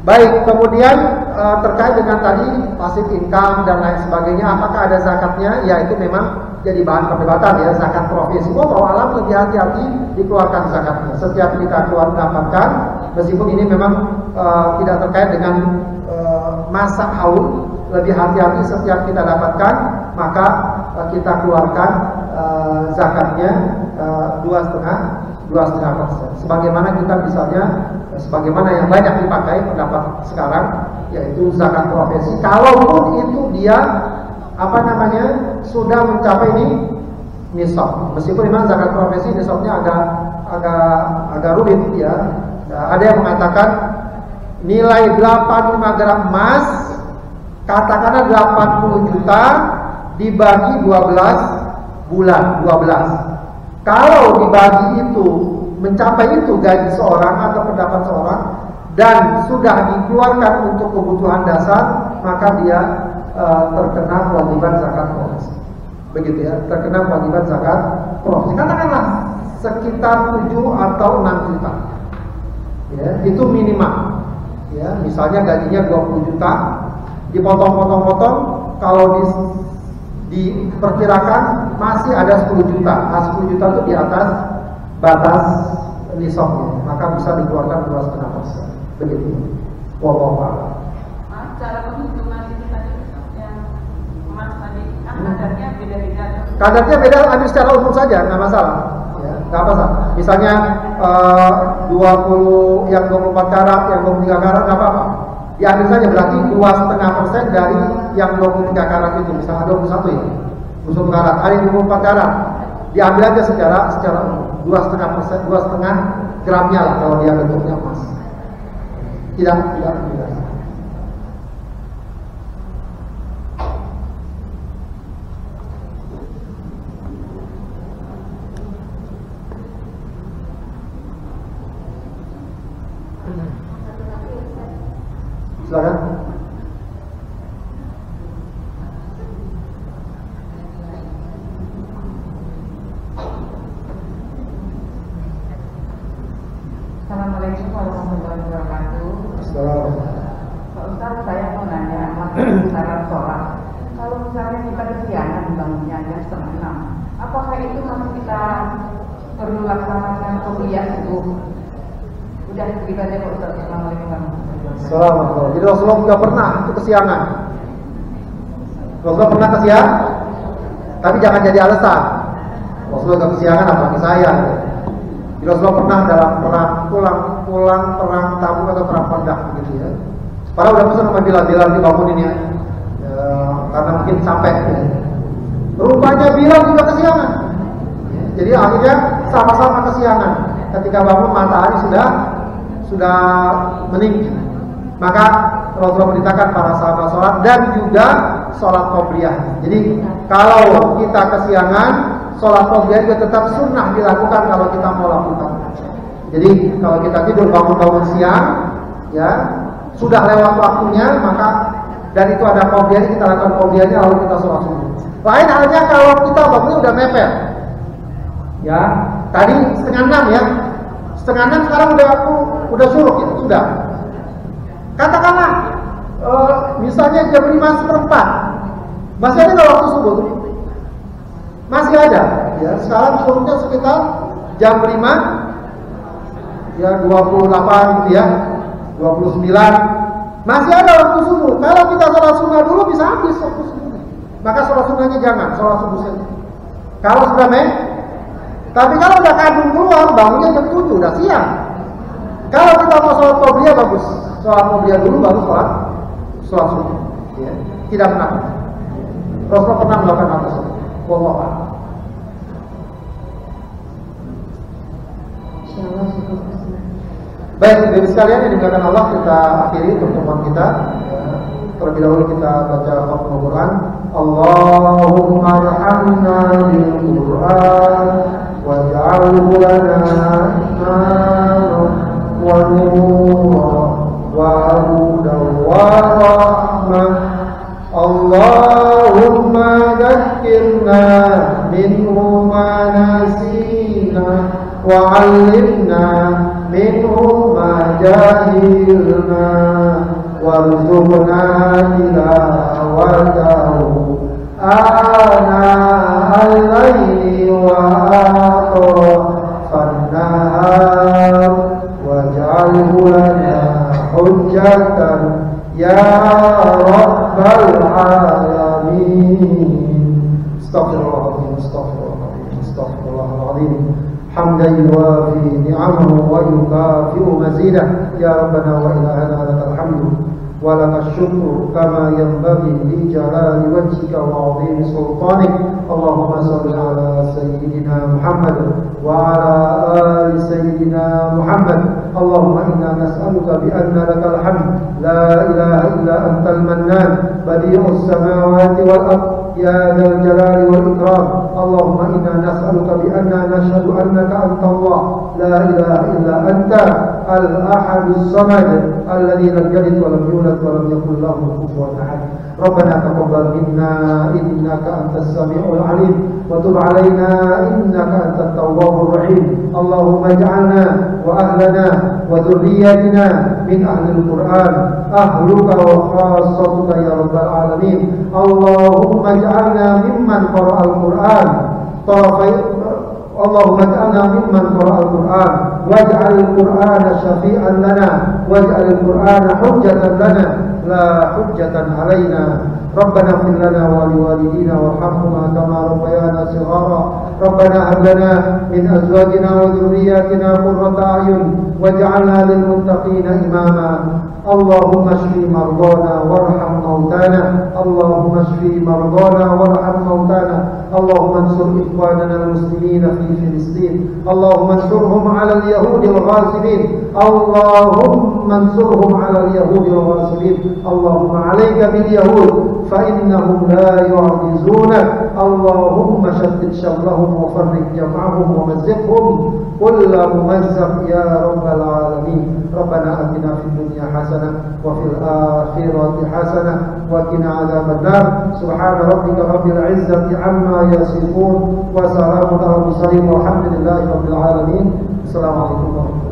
Baik, kemudian terkait dengan tadi passive income dan lain sebagainya, apakah ada zakatnya? Ya itu memang jadi bahan perdebatan ya, zakat profesi. Wallahu alam, lebih hati-hati dikeluarkan zakatnya. Setiap kita keluar mendapatkan, meskipun ini memang tidak terkait dengan masa haul, lebih hati-hati setiap kita dapatkan, maka kita keluarkan zakatnya 2,5%. Sebagaimana kita misalnya, sebagaimana yang banyak dipakai pendapat sekarang, yaitu zakat profesi. Kalaupun itu dia sudah mencapai nisab. Meskipun memang zakat profesi nisabnya agak rumit ya. Ada yang mengatakan nilai 85 gram emas, katakanlah 80 juta dibagi 12 bulan, 12. Kalau dibagi itu mencapai itu gaji seorang atau pendapat seorang dan sudah dikeluarkan untuk kebutuhan dasar, maka dia terkena kewajiban zakat profesi. Begitu ya, terkena kewajiban zakat profesi. Katakanlah sekitar 7 atau 6 juta. Ya, itu minimal. Ya, misalnya gajinya 20 juta, dipotong-potong-potong, kalau diperkirakan masih ada 10 juta. Nah, 10 juta itu di atas batas nisabnya, maka bisa dikeluarkan 2,5%. Begitu. Wallahu a'lam. Cara penghitungan ini tadi yang emas tadi kan kadarnya beda-beda. Kadarnya beda, ambil secara umum saja, nggak masalah. Ya, nggak masalah. Misalnya 24 karat, yang 23 karat nggak apa-apa. Diambil saja, berarti 2,5% dari yang 23 karat itu. Misalnya 21 ya, 21 karat, ada 24 karat. Diambil aja secara umum, 2,5%, 2,5 gramnya lah kalau dia bentuknya emas. Tidak. Silakan. Assalamualaikum warahmatullahi wabarakatuh. Assalamualaikum. Pak Ustaz, saya mau nanya syarat sholat. Kalau misalnya kita kesiangan bangunnya jam 5:30, apakah itu masih kita perlu laksanakan kuliah itu? Udah begitu aja Pak Ustaz. Assalamualaikum warahmatullahi wabarakatuh. Assalamualaikum. Jadi Rasulullah nggak pernah itu kesiangan. Rasulullah pernah kesiangan, tapi jangan jadi alasan. Rasulullah nggak kesiangan apalagi saya. Jadi Rasulullah pernah dalam perang pulang perang Tabuk atau perang Khandaq gitu ya. Padahal udah pesan sama Bilal dibangunin ya, karena mungkin sampai. Ya. Rupanya Bilal juga kesiangan. Jadi akhirnya sama-sama kesiangan. Ketika bangun matahari sudah meninggi. Maka Rasulullah perintahkan para sahabat sholat dan juga sholat qobliyah. Jadi kalau kita kesiangan, sholat qobliyah juga tetap sunnah dilakukan kalau kita mau lakukan. Jadi kalau kita tidur bangun siang, ya sudah lewat waktunya, maka dan itu ada qobliyah, kita lakukan qobliyahnya lalu kita sholat subuh. Lain halnya kalau kita bangunnya udah mepet. Ya, tadi 5:30 ya. 5:30 sekarang udah suruh ya, sudah. Katakanlah misalnya jam 5:04. Masih ada waktu subuh? Masih ada. Ya, sekarang suruhnya sekitar jam 5 ya 28 gitu ya. 29. Masih ada waktu subuh. Kalau kita sholat sunnah dulu bisa habis waktu subuh. Maka sholat sunnahnya jangan, sholat subuh saja. Kalau sudah tapi kalau udah kadung keluar, bangunnya jam 7, udah siang. Kalau kita mau sholat qobliyah bagus, sholat qobliyah dulu baru sholat subuh. Ya. Tidak pernah. Rasulullah pernah melakukan hal tersebut. Wallahu a'lam. Insyaallah syukur. Baik, Bapak sekalian yang dimuliakan Allah, kita akhiri pertemuan kita. Terlebih dahulu kita baca Al Quran. Allahumma arhamna bil Quran waj'alhu lana imaman wa nuran wa hudan wa rahmah. Allahumma dhakkirna minhu ma nasina wa 'allimna minhu ma jahilna warzuqna tilawatahu ana al-laili wa atrafan nahar waj'alhu lana hujjatan ya rabbal alamin. Astaghfirullahaladzim. حمدا يوافي نعمه ويكافئ مزيده يا ربنا وإلهنا لك الحمد ولك الشكر كما ينبغي لجلال وجهك وعظيم سلطانك. اللهم صل على سيدنا محمد وعلى آل سيدنا محمد. اللهم إنا نسألك بأن لك الحمد لا إله إلا أنت المنان بديع السماوات والأرض يا ذا الجلال والإكرام. اللهم إنا نسألك بأننا نشهد أنك أنت الله لا إله إلا أنت الأحد الصمد الذي لم يلد ولم يولد ولم يكن له كفوا أحد. ربنا تقبل منا إنك أنت السميع العليم وتب علينا إنك أنت التواب الرحيم. اللهم اجعلنا وأهلنا وذريتنا من أهل القرآن أهلك وخاصتك يا رب العالمين. اللهم اجعلنا ممن قرأ القرآن اللهم اجعلنا ممن قرأ القرآن واجعل القرآن شفيعا لنا واجعل القرآن حجة لنا لا حجة علينا. ربنا اغفر لنا ولوالدينا وارحمهما كما ربيانا صغارا. ربنا هب لنا من أزواجنا وذرياتنا قرة أعين واجعلنا للمتقين إماما. اللهم اشف مرضانا وارحم موتانا. اللهم اشف مرضانا وارحم موتانا. اللهم انصر إخواننا المسلمين في فلسطين. اللهم انصرهم على اليهود الغاصبين. اللهم انصرهم على اليهود الغاصبين. اللهم عليك باليهود فإنهم لا يعجزونك. اللهم شتت شملهم وفرق جمعهم ومزقهم كل ممزق يا رب العالمين. ربنا آتنا في الدنيا حسنة وفي الآخرة حسنة وقنا عذاب النار. سبحان ربك رب العزة عما يصفون وسلام على المرسلين والحمد لله رب العالمين. السلام عليكم ورحمة الله.